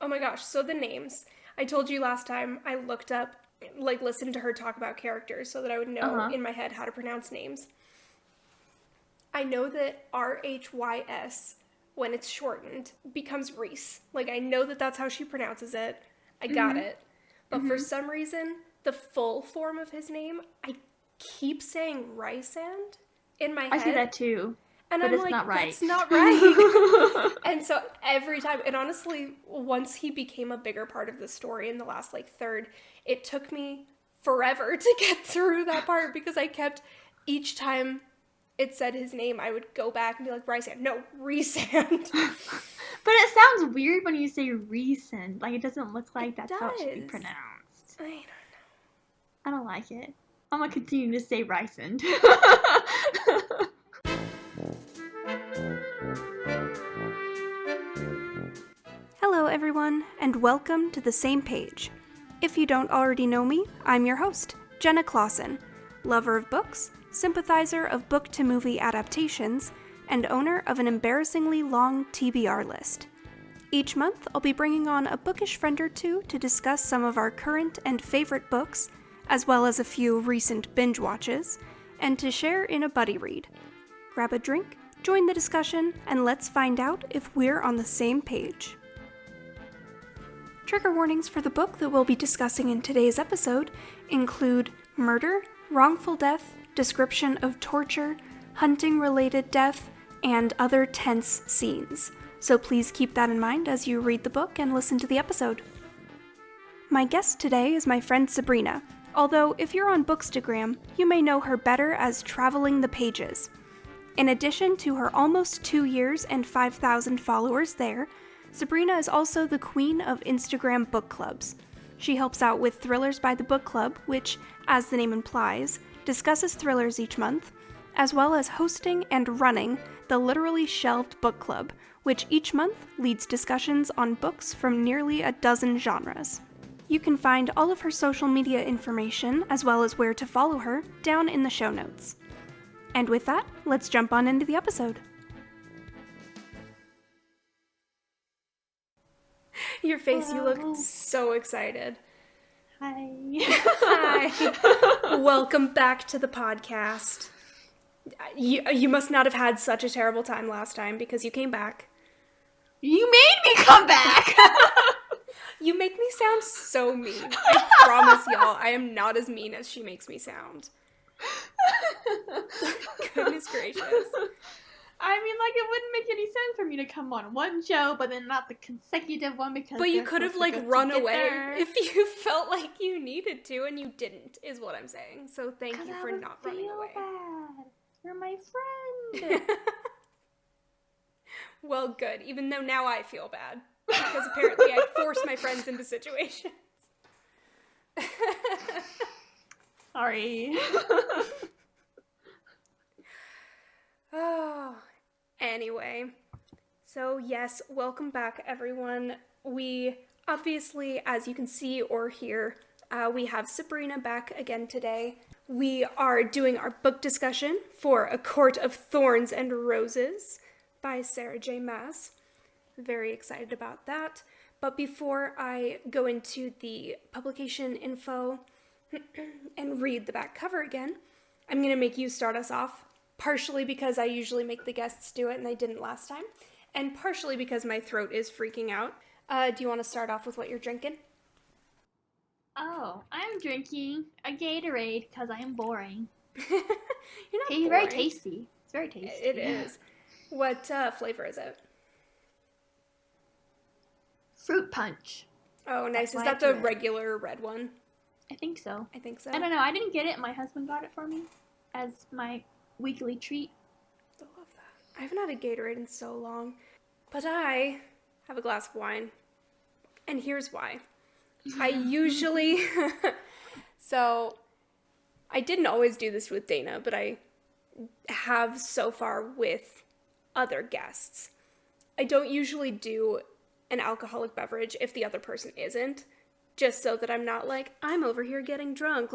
Oh my gosh, so the names. I told you last time I looked up, like listened to her talk about characters so that I would know in my head how to pronounce names. I know that R-H-Y-S, when it's shortened, becomes Reese. Like, I know that that's how she pronounces it. I got it. But for some reason, the full form of his name, I keep saying Rysand in my head. I say that too. And but I'm it's like, not right. That's not right. And so every time, and honestly, once he became a bigger part of the story in the last, third, it took me forever to get through that part because I kept, each time it said his name, I would go back and be like, Rysand. No, Rysand. But it sounds weird when you say recent. Like, it doesn't look like that's how it should be pronounced. I don't know. I don't like it. I'm gonna continue to say Rysand. Hello everyone, and welcome to The Same Page. If you don't already know me, I'm your host, Jenna Clausen, lover of books, sympathizer of book-to-movie adaptations, and owner of an embarrassingly long TBR list. Each month, I'll be bringing on a bookish friend or two to discuss some of our current and favorite books, as well as a few recent binge watches, and to share in a buddy read. Grab a drink, join the discussion, and let's find out if we're on the same page. Trigger warnings for the book that we'll be discussing in today's episode include murder, wrongful death, description of torture, hunting-related death, and other tense scenes. So please keep that in mind as you read the book and listen to the episode. My guest today is my friend Sabrina, although if you're on Bookstagram, you may know her better as Traveling the Pages. In addition to her almost 2 years and 5,000 followers there, Sabrina is also the queen of Instagram book clubs. She helps out with Thrillers by the Book Club, which, as the name implies, discusses thrillers each month, as well as hosting and running the Literally Shelved Book Club, which each month leads discussions on books from nearly a dozen genres. You can find all of her social media information, as well as where to follow her, down in the show notes. And with that, let's jump on into the episode. Your face, you look so excited. Hi. Hi. Welcome back to the podcast. You must not have had such a terrible time last time because you came back. You made me come back! You make me sound so mean. I promise y'all, I am not as mean as she makes me sound. Goodness gracious. I mean, it wouldn't make any sense for me to come on one show, but then not the consecutive one because. But you could have, run away if you felt like you needed to, and you didn't, is what I'm saying. So thank you for not running away. Bad. You're my friend. Well, good. Even though now I feel bad. Because apparently I forced my friends into situations. Sorry. Oh, anyway. So yes, welcome back everyone. We obviously, as you can see or hear, we have Sabrina back again today. We are doing our book discussion for A Court of Thorns and Roses by Sarah J. Maas. Very excited about that. But before I go into the publication info and read the back cover again, I'm going to make you start us off. Partially because I usually make the guests do it and I didn't last time, and partially because my throat is freaking out. Do you want to start off with what you're drinking? Oh, I'm drinking a Gatorade because I am boring. You're not boring. Very tasty. It's very tasty. It is. What flavor is it? Fruit punch. Oh, nice. Is that the regular red one? I think so. I think so. I don't know. I didn't get it. My husband got it for me as my weekly treat. I love that. I haven't had a Gatorade in so long. But I have a glass of wine. And here's why. I usually... So, I didn't always do this with Dana, but I have so far with other guests. I don't usually do an alcoholic beverage if the other person isn't, just so that I'm not like, I'm over here getting drunk,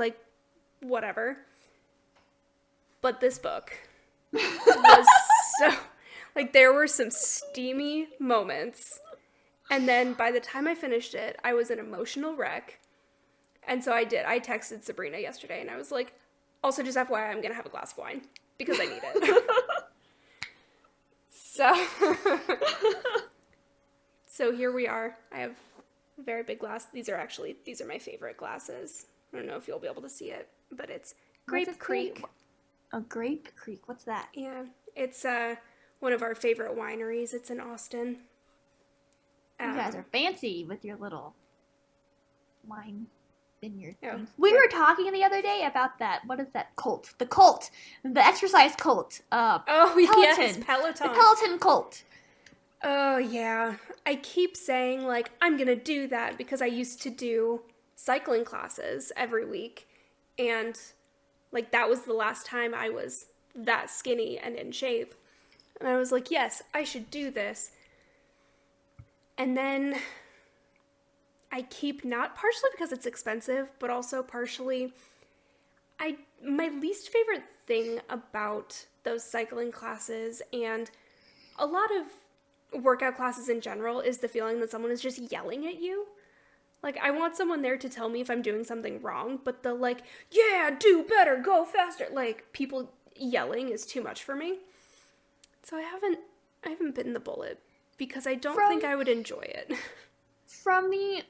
whatever. But this book was so, there were some steamy moments, And then by the time I finished it, I was an emotional wreck. And so I did. I texted Sabrina yesterday and I was like, also just FYI, I'm going to have a glass of wine because I need it. So here we are. I have a very big glass. These are my favorite glasses. I don't know if you'll be able to see it, but it's Grape Creek. Oh, Grape Creek. What's that? Yeah. It's one of our favorite wineries. It's in Austin. You guys are fancy with your little wine vineyard Oh, things. We were talking the other day about that. What is that cult? The cult. The exercise cult. Oh, yes, Peloton. The Peloton cult. Oh, yeah. I keep saying, like, I'm going to do that because I used to do cycling classes every week. And, like, that was the last time I was that skinny and in shape. And I was like, yes, I should do this. And then I keep not, partially because it's expensive, but also partially, my least favorite thing about those cycling classes and a lot of workout classes in general is the feeling that someone is just yelling at you. Like, I want someone there to tell me if I'm doing something wrong, but the like, yeah, do better, go faster, like, people yelling is too much for me. So I haven't bitten the bullet because I don't think I would enjoy it. From the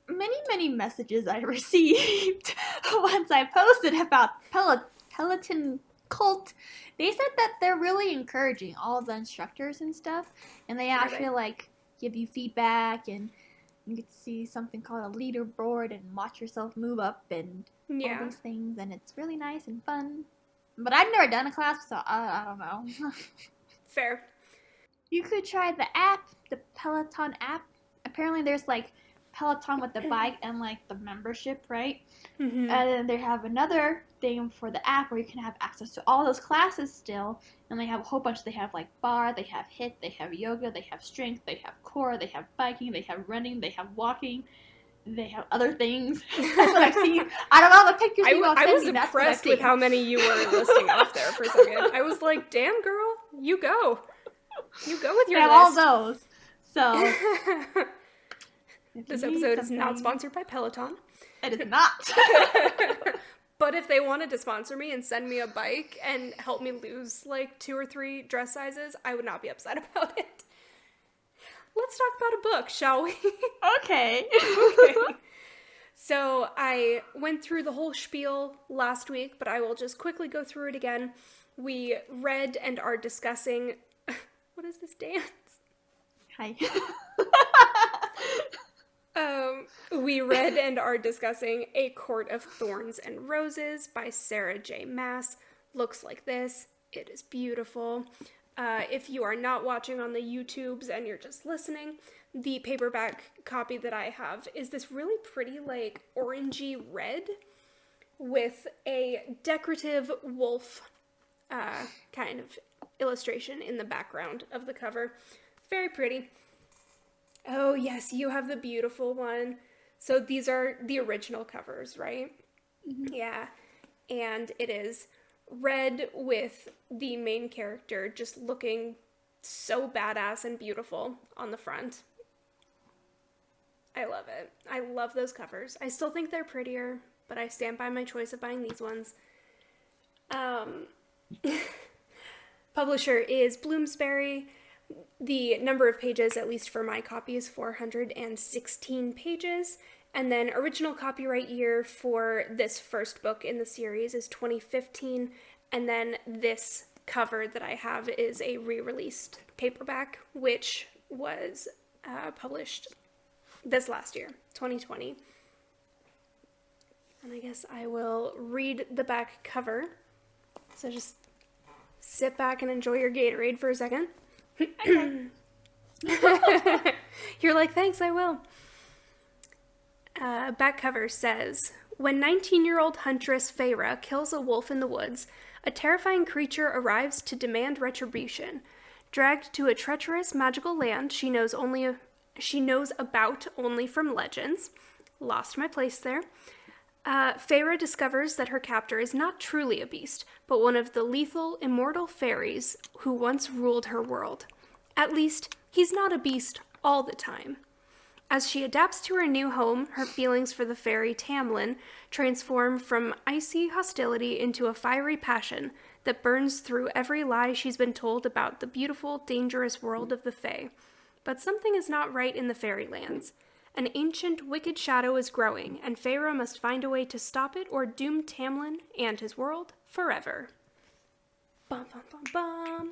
many messages I received once I posted about Peloton cult, they said that they're really encouraging all the instructors and stuff, and they actually like give you feedback, and you get to see something called a leaderboard and watch yourself move up and all these things, and it's really nice and fun. But I've never done a class, so I don't know. Fair. You could try the app, the Peloton app. Apparently there's like Peloton with the bike and like the membership, right? Mm-hmm. And then they have another thing for the app where you can have access to all those classes still. And they have a whole bunch. They have like bar, they have HIIT, they have yoga, they have strength, they have core, they have biking, they have running, they have walking. They have other things. That's what I've seen. I don't know the pictures you all sent me. I was impressed with how many you were listing off there for a second. I was like, damn, girl, you go. You go with your list. All those. So. This episode is not sponsored by Peloton. It is not. But if they wanted to sponsor me and send me a bike and help me lose like 2 or 3 dress sizes, I would not be upset about it. Let's talk about a book, shall we? Okay. Okay. So I went through the whole spiel last week, but I will just quickly go through it again. We read and are discussing... What is this dance? Hi. We read and are discussing A Court of Thorns and Roses by Sarah J. Maas. Looks like this. It is beautiful. If you are not watching on the YouTubes and you're just listening, the paperback copy that I have is this really pretty, like, orangey red with a decorative wolf kind of illustration in the background of the cover. Very pretty. Oh, yes, you have the beautiful one. So these are the original covers, right? Mm-hmm. Yeah. And it is red with the main character just looking so badass and beautiful on the front. I love it. I love those covers. I still think they're prettier, but I stand by my choice of buying these ones. Publisher is Bloomsbury. The number of pages, at least for my copy, is 416 pages. And then original copyright year for this first book in the series is 2015. And then this cover that I have is a re-released paperback, which was published this last year, 2020. And I guess I will read the back cover. So just sit back and enjoy your Gatorade for a second. You're like, thanks, I will. Back cover says, when 19-year-old huntress Feyre kills a wolf in the woods, a terrifying creature arrives to demand retribution. Dragged to a treacherous magical land she knows about only from legends. Lost my place there. Feyre discovers that her captor is not truly a beast, but one of the lethal, immortal fairies who once ruled her world. At least, he's not a beast all the time. As she adapts to her new home, her feelings for the fairy Tamlin transform from icy hostility into a fiery passion that burns through every lie she's been told about the beautiful, dangerous world of the Fae. But something is not right in the fairylands. An ancient, wicked shadow is growing, and Feyre must find a way to stop it or doom Tamlin and his world forever. Bum, bum, bum,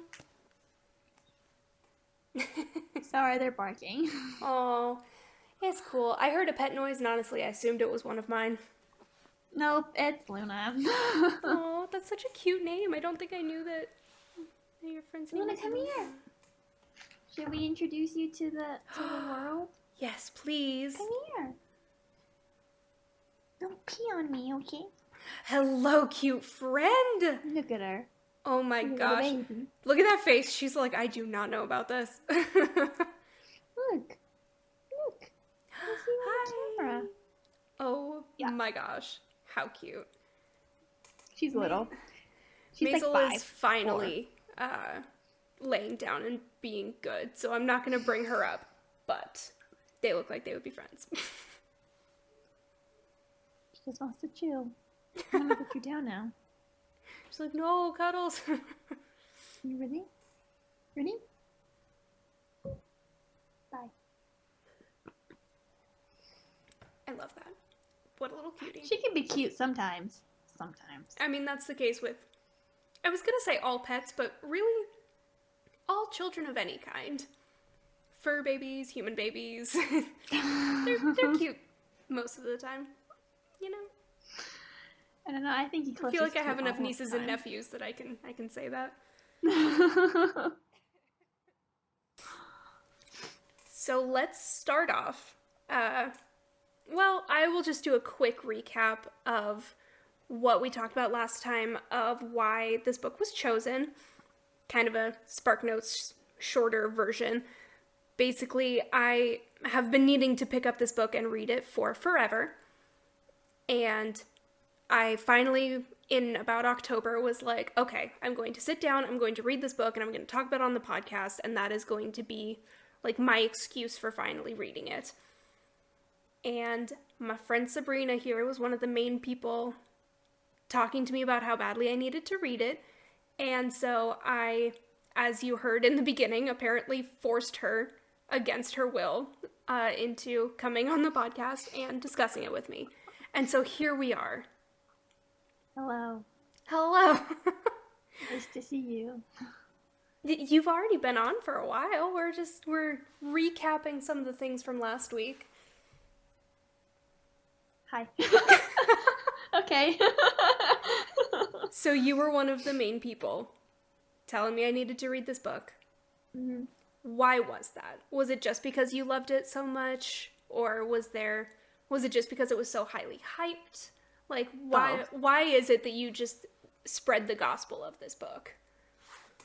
bum. Sorry, they're barking. Oh, it's cool. I heard a pet noise, and honestly, I assumed it was one of mine. Nope, it's Luna. Oh, that's such a cute name. I don't think I knew that your friend's name Luna, was come Luna. here. Should we introduce you to the world? Yes, please. Come here. Don't pee on me, okay? Hello, cute friend. Look at her. Oh my She's a gosh. little baby. Look at that face. She's like, I do not know about this. Look. Look. I see you on camera. Oh Yeah. my gosh. How cute. She's little. She's Maisel like 5. is finally laying down and being good, so I'm not going to bring her up, but they look like they would be friends. She just wants to chill. I'm gonna put you down now. She's like, no, cuddles. You ready? Ready? Bye. I love that. What a little cutie. She can be cute sometimes. Sometimes. I mean, that's the case with, I was going to say all pets, but really all children of any kind. Fur babies, human babies. they're cute most of the time, you know? I don't know. I think I feel like I have enough nieces and nephews that I can say that. So let's start off. Well, I will just do a quick recap of what we talked about last time of why this book was chosen. Kind of a SparkNotes shorter version. Basically, I have been needing to pick up this book and read it for forever. And I finally, in about October, was like, okay, I'm going to sit down, I'm going to read this book, and I'm going to talk about it on the podcast, and that is going to be, like, my excuse for finally reading it. And my friend Sabrina here was one of the main people talking to me about how badly I needed to read it, and so I, as you heard in the beginning, apparently forced her, against her will, into coming on the podcast and discussing it with me. And so here we are. Hello. Hello. Nice to see you. You've already been on for a while. We're recapping some of the things from last week. Hi. Okay. So you were one of the main people telling me I needed to read this book. Mm-hmm. Why was that? Was it just because you loved it so much? Or was it just because it was so highly hyped? Like, why is it that you just spread the gospel of this book?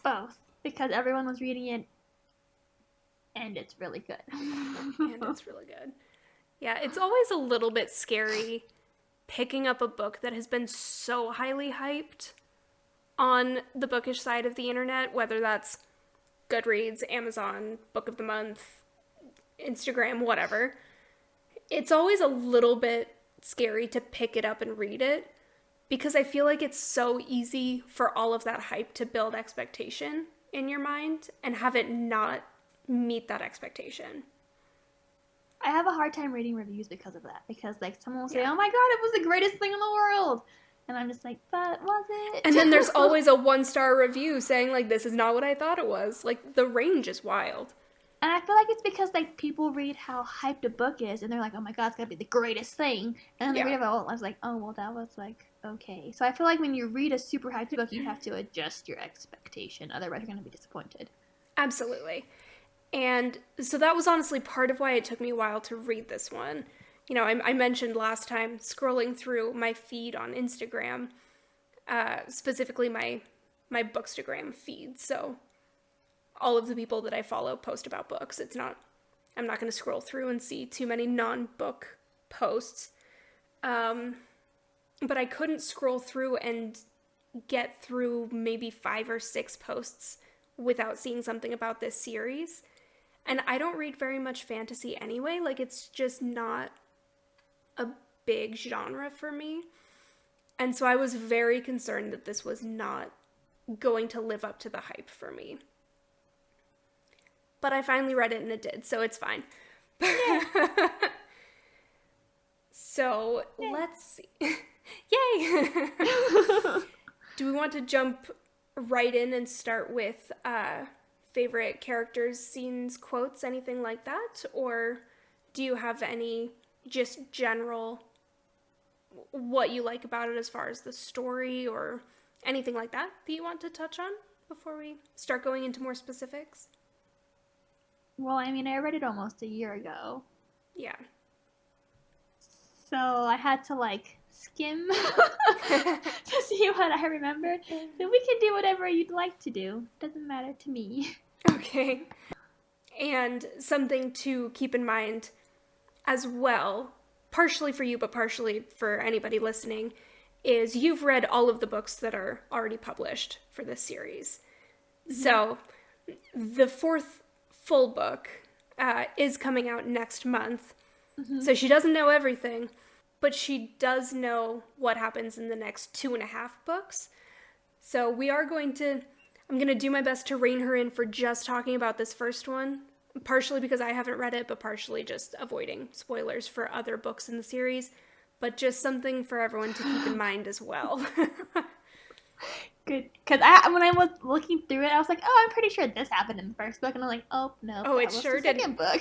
Both. Because everyone was reading it, and it's really good. And it's really good. Yeah, it's always a little bit scary picking up a book that has been so highly hyped on the bookish side of the internet, whether that's Goodreads, Amazon, Book of the Month, Instagram, whatever. It's always a little bit scary to pick it up and read it because I feel like it's so easy for all of that hype to build expectation in your mind and have it not meet that expectation. I have a hard time reading reviews because of that. Because, like, someone will say, oh my god, it was the greatest thing in the world. And I'm just like, but was it? And then there's always a 1-star review saying, like, this is not what I thought it was. Like, the range is wild. And I feel like it's because, like, people read how hyped a book is, and they're like, oh my god, it's gonna be the greatest thing. And then they read about it, I was like, oh, well, that was, like, okay. So I feel like when you read a super hyped book, you have to adjust your expectation. Otherwise, you're gonna be disappointed. Absolutely. And so that was honestly part of why it took me a while to read this one. You know, I mentioned last time scrolling through my feed on Instagram, specifically my Bookstagram feed. So all of the people that I follow post about books. I'm not going to scroll through and see too many non-book posts. But I couldn't scroll through and get through maybe 5 or 6 posts without seeing something about this series. And I don't read very much fantasy anyway. Like, it's just not a big genre for me. And so I was very concerned that this was not going to live up to the hype for me. But I finally read it and it did, so it's fine. So, let's see. Yay! Do we want to jump right in and start with favorite characters, scenes, quotes, anything like that? Or do you have any just general what you like about it as far as the story or anything like that you want to touch on before we start going into more specifics? Well, I mean, I read it almost a year ago. Yeah. So I had to, like, skim to see what I remembered. So we can do whatever you'd like to do. Doesn't matter to me. Okay. And something to keep in mind as well, partially for you, but partially for anybody listening, is you've read all of the books that are already published for this series. Mm-hmm. So the fourth full book is coming out next month. Mm-hmm. So she doesn't know everything, but she does know what happens in the next 2.5 books. So I'm going to do my best to rein her in for just talking about this first one, partially because I haven't read it, but partially just avoiding spoilers for other books in the series, but just something for everyone to keep in mind as well. Good, because when I was looking through it, I was like, oh, I'm pretty sure this happened in the first book, and I'm like, oh, no, oh, it sure did. Second book.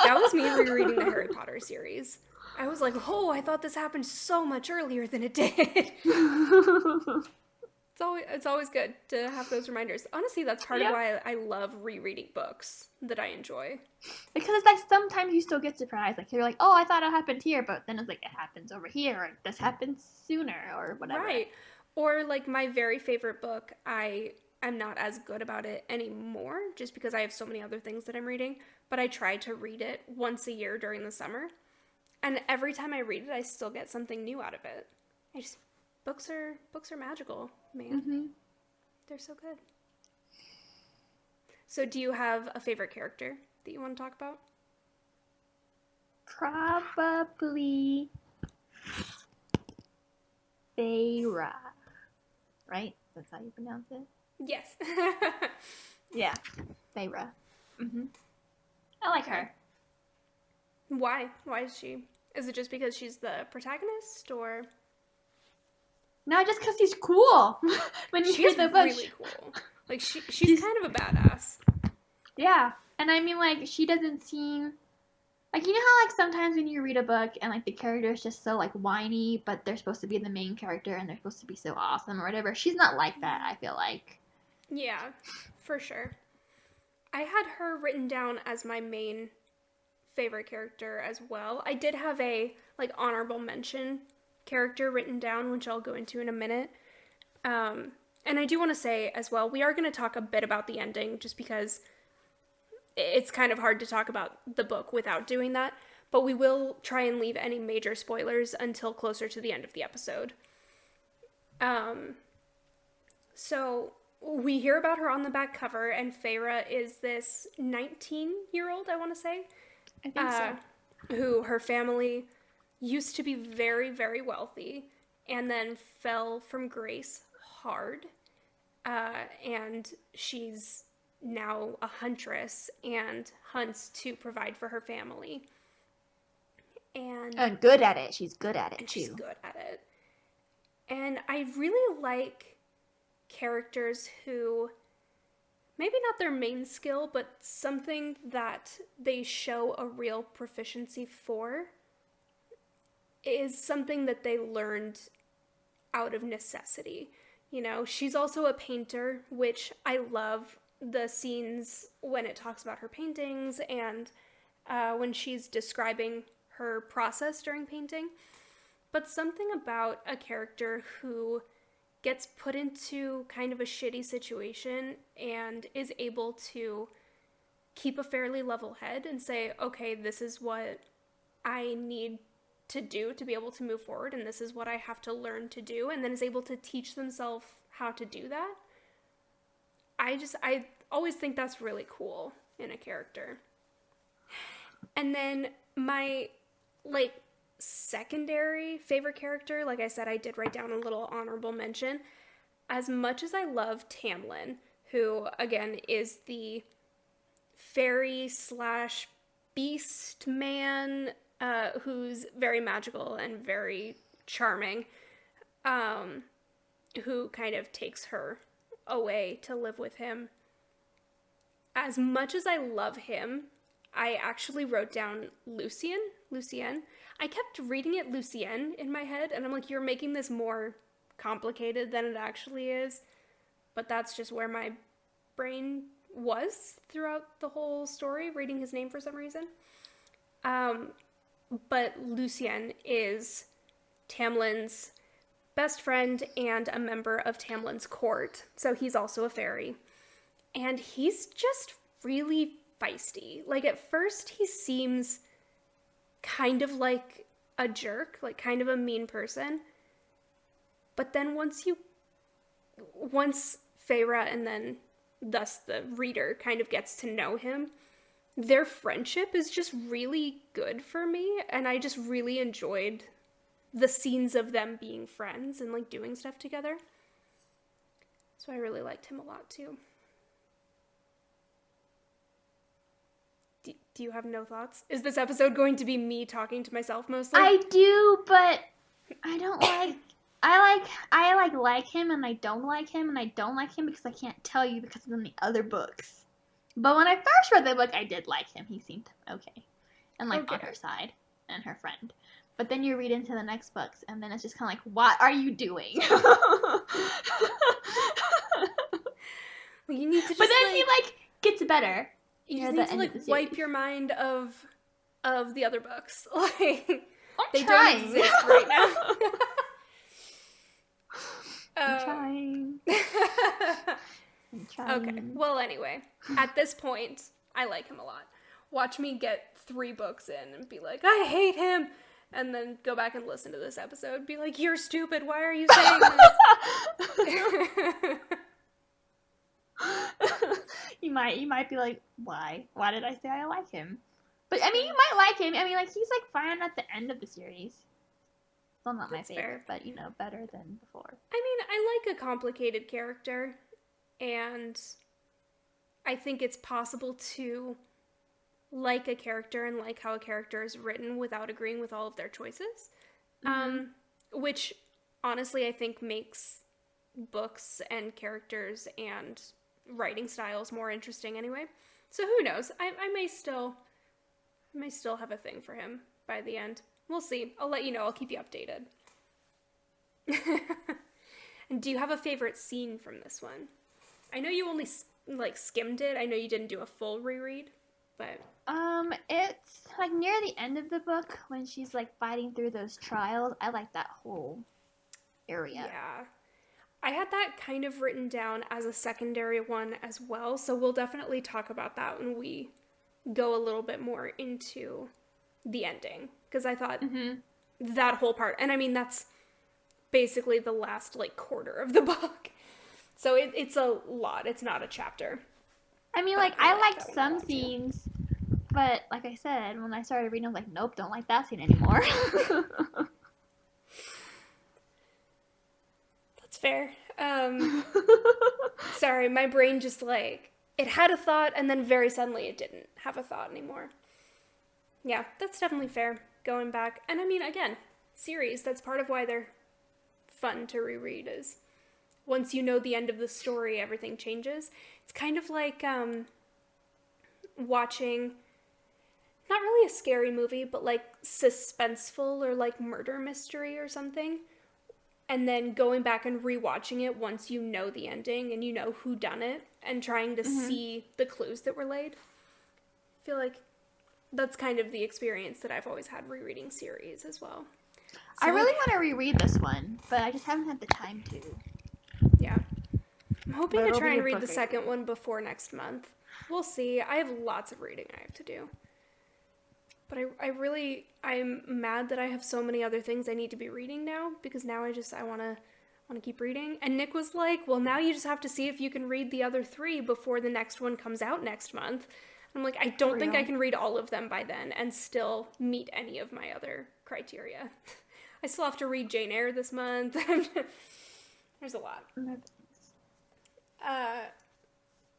That was me rereading the Harry Potter series. I was like, oh, I thought this happened so much earlier than it did. It's always good to have those reminders. Honestly, that's part of why I love rereading books that I enjoy. Because it's like sometimes you still get surprised. Like you're like, oh, I thought it happened here, but then it's like it happens over here, or this happens sooner, or whatever. Right. Or like my very favorite book, I'm not as good about it anymore, just because I have so many other things that I'm reading. But I try to read it once a year during the summer, and every time I read it, I still get something new out of it. Books are magical, man. Mm-hmm. They're so good. So do you have a favorite character that you want to talk about? Probably Feyre. Right? That's how you pronounce it? Yes. Yeah. Feyre. Mm-hmm. I like her. Why? Why is she? Is it just because she's the protagonist, or... No, just because she's cool. When you hear the book, really cool. Like she's kind of a badass. Yeah, and I mean, like, she doesn't seem like, you know how like sometimes when you read a book and like the character is just so like whiny, but they're supposed to be the main character and they're supposed to be so awesome or whatever. She's not like that. I feel like. Yeah, for sure. I had her written down as my main favorite character as well. I did have a like honorable mention character written down, which I'll go into in a minute. And I do want to say as well, we are going to talk a bit about the ending, just because it's kind of hard to talk about the book without doing that, but we will try and leave any major spoilers until closer to the end of the episode. So we hear about her on the back cover, and Feyre is this 19-year-old, I want to say. I think so. Who her family used to be very, very wealthy, and then fell from grace hard. And she's now a huntress and hunts to provide for her family. And good at it. She's good at it, too. She's good at it. And I really like characters who, maybe not their main skill, but something that they show a real proficiency for is something that they learned out of necessity. You know, she's also a painter, which I love the scenes when it talks about her paintings and when she's describing her process during painting. But something about a character who gets put into kind of a shitty situation and is able to keep a fairly level head and say, okay, this is what I need to do to be able to move forward, and this is what I have to learn to do, and then is able to teach themselves how to do that. I always think that's really cool in a character. And then my, like, secondary favorite character, like I said, I did write down a little honorable mention. As much as I love Tamlin, who, again, is the fairy slash beast man, who's very magical and very charming, who kind of takes her away to live with him. As much as I love him, I actually wrote down Lucien. I kept reading it Lucien in my head, and I'm like, you're making this more complicated than it actually is. But that's just where my brain was throughout the whole story, reading his name for some reason. But Lucien is Tamlin's best friend and a member of Tamlin's court, so he's also a fairy. And he's just really feisty. Like, at first he seems kind of like a jerk, like kind of a mean person. But then once Feyre and then thus the reader kind of gets to know him, their friendship is just really good for me, and I just really enjoyed the scenes of them being friends and like doing stuff together. So I really liked him a lot too. Do you have no thoughts? Is this episode going to be me talking to myself mostly? I do, but I don't like. I like him, and I don't like him, and I don't like him because I can't tell you because of the other books. But when I first read the book, I did like him. He seemed okay, and like on her side and her friend. But then you read into the next books, and then it's just kind of like, what are you doing? Well, you need to just. But then he like gets better. You just need to like wipe your mind of the other books. Like they don't exist right now. I'm trying. Okay. Well, anyway, at this point, I like him a lot. Watch me get 3 books in and be like, I hate him. And then go back and listen to this episode. Be like, you're stupid. Why are you saying this? You might be like, why? Why did I say I like him? But I mean, you might like him. I mean, like, he's like fine at the end of the series. Still not my favorite, but you know, better than before. I mean, I like a complicated character, and I think it's possible to like a character and like how a character is written without agreeing with all of their choices. Which honestly I think makes books and characters and writing styles more interesting anyway. So who knows? I may still have a thing for him by the end. We'll see. I'll let you know. I'll keep you updated. And do you have a favorite scene from this one? I know you only like skimmed it. I know you didn't do a full reread, but it's like near the end of the book when she's like fighting through those trials. I like that whole area. Yeah. I had that kind of written down as a secondary one as well, so we'll definitely talk about that when we go a little bit more into the ending, because I thought that whole part, and I mean that's basically the last like quarter of the book, so it's a lot. It's not a chapter. I mean, like, I liked some scenes, but like I said, when I started reading, I was like, nope, don't like that scene anymore. That's fair. Sorry, my brain just like, it had a thought and then very suddenly it didn't have a thought anymore. Yeah, that's definitely fair, going back. And I mean, again, series, that's part of why they're fun to reread, is once you know the end of the story, everything changes. It's kind of like watching, not really a scary movie, but like suspenseful or like murder mystery or something, and then going back and rewatching it once you know the ending and you know who done it, and trying to see the clues that were laid. I feel like that's kind of the experience that I've always had rereading series as well. So, I really want to reread this one, but I just haven't had the time to. Yeah. I'm hoping to try and read the second one before next month. We'll see. I have lots of reading I have to do. But I'm mad that I have so many other things I need to be reading now, because now I want to keep reading. And Nick was like, well, now you just have to see if you can read the other 3 before the next one comes out next month. I'm like, I don't think I Real. can read all of them by then and still meet any of my other criteria. I still have to read Jane Eyre this month. There's a lot.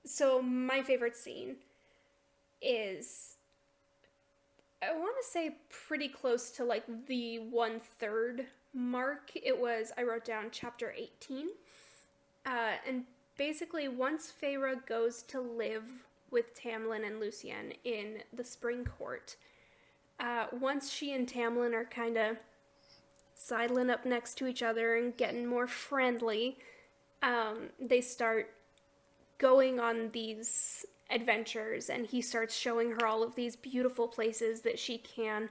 So my favorite scene is, I want to say, pretty close to like the 1/3 mark. I wrote down chapter 18. And basically, once Feyre goes to live with Tamlin and Lucienne in the Spring Court, once she and Tamlin are kind of sidling up next to each other and getting more friendly, they start going on these adventures, and he starts showing her all of these beautiful places that she can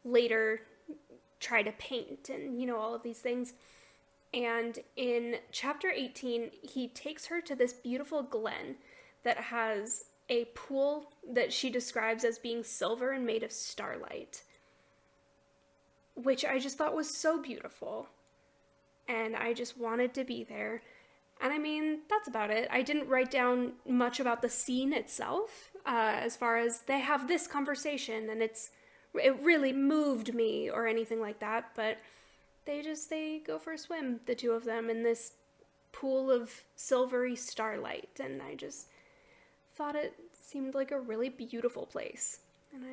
later try to paint and, all of these things. And in chapter 18, he takes her to this beautiful glen that has a pool that she describes as being silver and made of starlight, which I just thought was so beautiful. And I just wanted to be there. And I mean, that's about it. I didn't write down much about the scene itself, as far as they have this conversation and it really moved me or anything like that, but they go for a swim, the two of them, in this pool of silvery starlight, and I just thought it seemed like a really beautiful place, and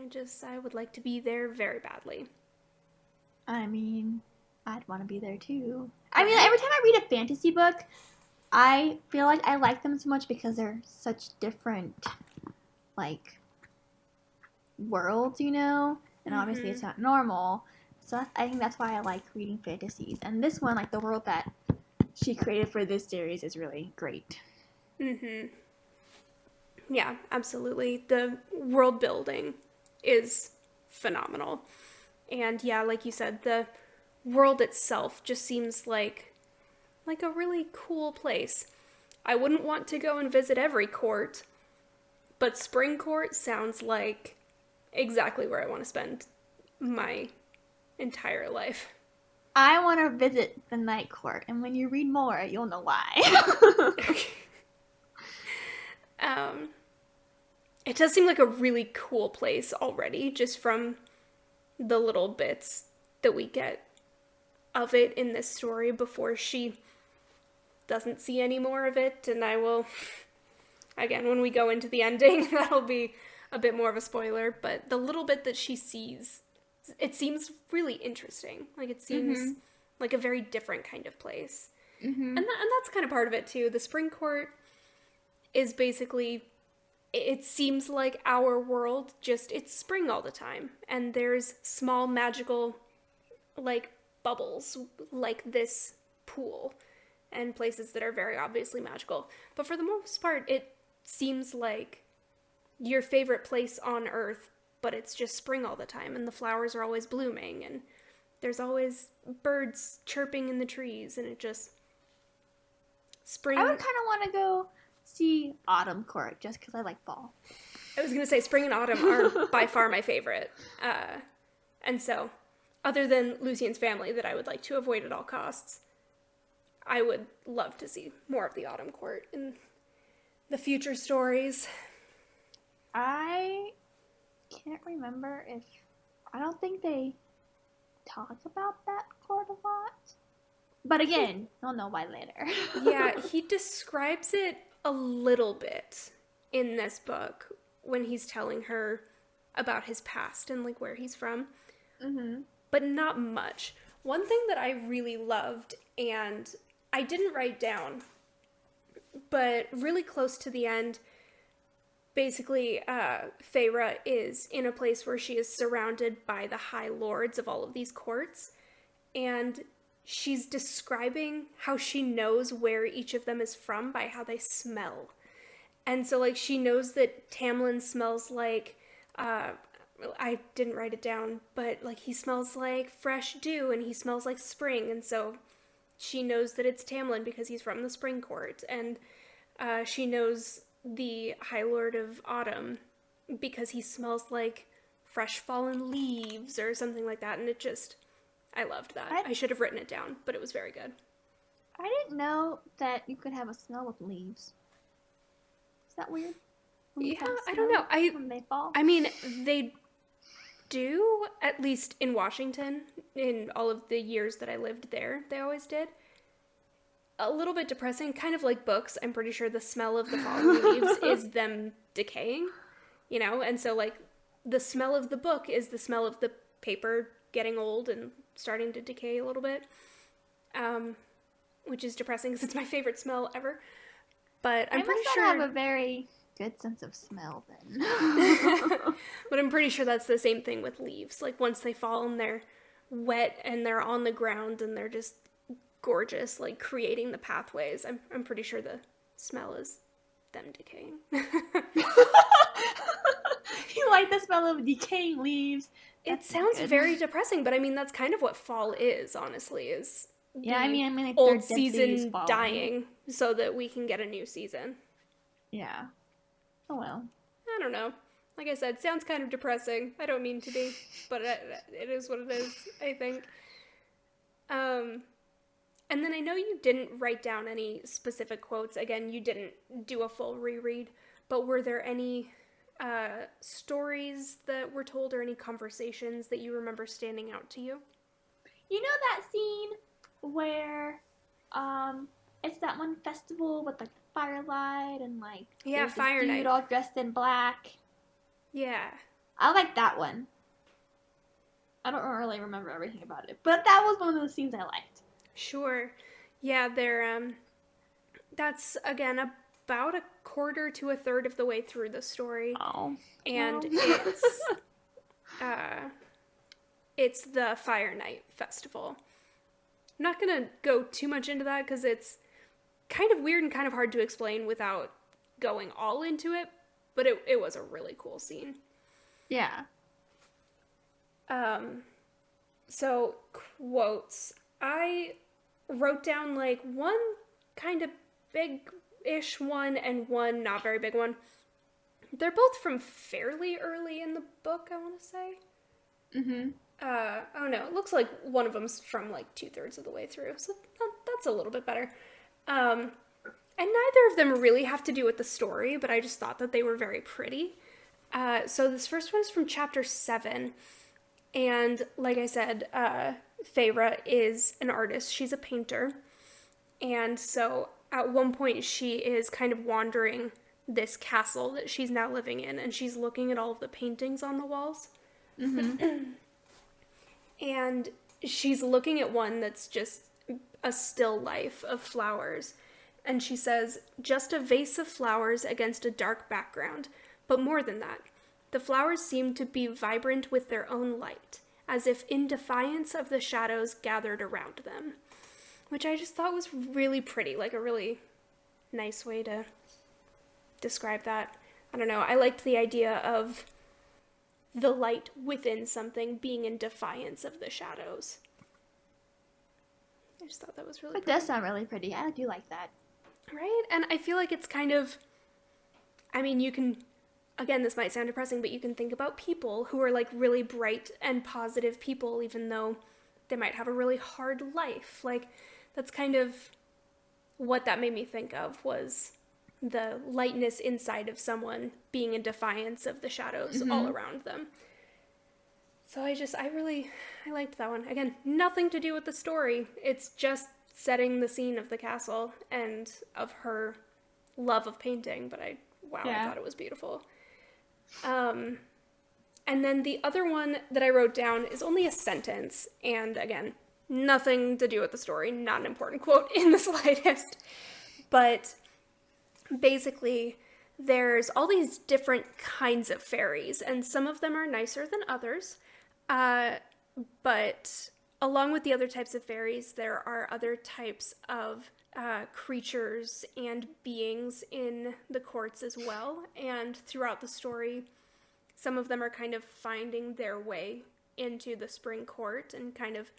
I would like to be there very badly. I mean, I'd want to be there too. I mean, every time I read a fantasy book, I feel like I like them so much because they're such different, like, worlds, and obviously it's not normal. So I think that's why I like reading fantasies. And this one, like, the world that she created for this series is really great. Yeah, absolutely. The world building is phenomenal. And yeah, like you said, the world itself just seems like a really cool place. I wouldn't want to go and visit every court, but Spring Court sounds like exactly where I want to spend my entire life. I want to visit the Night Court, and when you read more, you'll know why. It does seem like a really cool place already, just from the little bits that we get of it in this story before she doesn't see any more of it, and I will, again, when we go into the ending, that'll be a bit more of a spoiler, but the little bit that she sees, it seems really interesting. Like, it seems like a very different kind of place. And that's kind of part of it, too. The Spring Court is basically, it seems like our world, just, it's spring all the time. And there's small magical, like, bubbles, like this pool, and places that are very obviously magical. But for the most part, it seems like your favorite place on Earth, but it's just spring all the time, and the flowers are always blooming, and there's always birds chirping in the trees, and it just... Spring... I would kind of want to go see Autumn Court, just because I like fall. I was going to say, spring and autumn are by far my favorite. And so, other than Lucien's family that I would like to avoid at all costs, I would love to see more of the Autumn Court in the future stories. I can't remember if... I don't think they talk about that court a lot. But again, I'll know why later. Yeah, he describes it a little bit in this book when he's telling her about his past and, like, where he's from. But not much. One thing that I really loved, and I didn't write down, but really close to the end, basically, Feyre is in a place where she is surrounded by the High Lords of all of these courts, and she's describing how she knows where each of them is from by how they smell. And so, like, she knows that Tamlin smells like, I didn't write it down, but, like, he smells like fresh dew, and he smells like spring, and so she knows that it's Tamlin because he's from the Spring Court, and she knows the High Lord of Autumn because he smells like fresh fallen leaves or something like that, and it just, I loved that. I should have written it down, but it was very good. I didn't know that you could have a smell with leaves. Is that weird? Yeah, I don't know. When they fall? I mean, they do, at least in Washington, in all of the years that I lived there, they always did. A little bit depressing, kind of like books. I'm pretty sure the smell of the falling leaves is them decaying, you know? And so, like, the smell of the book is the smell of the paper getting old and starting to decay a little bit, which is depressing because it's my favorite smell ever. But I'm pretty sure... I have a very good sense of smell, then. But I'm pretty sure that's the same thing with leaves. Like, once they fall and they're wet and they're on the ground and they're just gorgeous, like, creating the pathways, I'm pretty sure the smell is them decaying. You like the smell of decaying leaves? It sounds very depressing, but I mean, that's kind of what fall is, honestly, is yeah, I mean, like old season dying so that we can get a new season. Yeah. Oh, well. I don't know. Like I said, sounds kind of depressing. I don't mean to be, but it is what it is, I think. And then I know you didn't write down any specific quotes. Again, you didn't do a full reread, but were there any stories that were told or any conversations that you remember standing out to you? You know that scene where it's that one festival with like the firelight and like yeah, fire dude night, all dressed in black. Yeah, I like that one. I don't really remember everything about it, but that was one of those scenes I liked. Sure. Yeah, they're that's again about a quarter to a third of the way through the story. Oh. And it's the Fire Night Festival. I'm not going to go too much into that because it's kind of weird and kind of hard to explain without going all into it, but it was a really cool scene. Yeah. So, quotes. I wrote down, like, one kind of big-ish one and one not very big one. They're both from fairly early in the book, I want to say. Mm-hmm. I don't know. It looks like one of them's from, like, 2/3 of the way through, so that's a little bit better. And neither of them really have to do with the story, but I just thought that they were very pretty. So this first one is from chapter 7, and like I said, Feyre is an artist. She's a painter, and so at one point she is kind of wandering this castle that she's now living in, and she's looking at all of the paintings on the walls. Mm-hmm. And she's looking at one that's just a still life of flowers. And she says, just a vase of flowers against a dark background. But more than that, the flowers seem to be vibrant with their own light, as if in defiance of the shadows gathered around them. Which I just thought was really pretty, like a really nice way to describe that. I don't know, I liked the idea of the light within something being in defiance of the shadows. I just thought that was really pretty. It does sound really pretty. I do like that. Right? And I feel like it's kind of, I mean, you can, again, this might sound depressing, but you can think about people who are like really bright and positive people, even though they might have a really hard life. Like, that's kind of what that made me think of, was the lightness inside of someone being in defiance of the shadows all around them. So I liked that one. Again, nothing to do with the story. It's just setting the scene of the castle and of her love of painting, but I thought it was beautiful. And then the other one that I wrote down is only a sentence, and again, nothing to do with the story, not an important quote in the slightest, but basically there's all these different kinds of fairies, and some of them are nicer than others, but along with the other types of fairies, there are other types of creatures and beings in the courts as well, and throughout the story, some of them are kind of finding their way into the Spring Court and kind of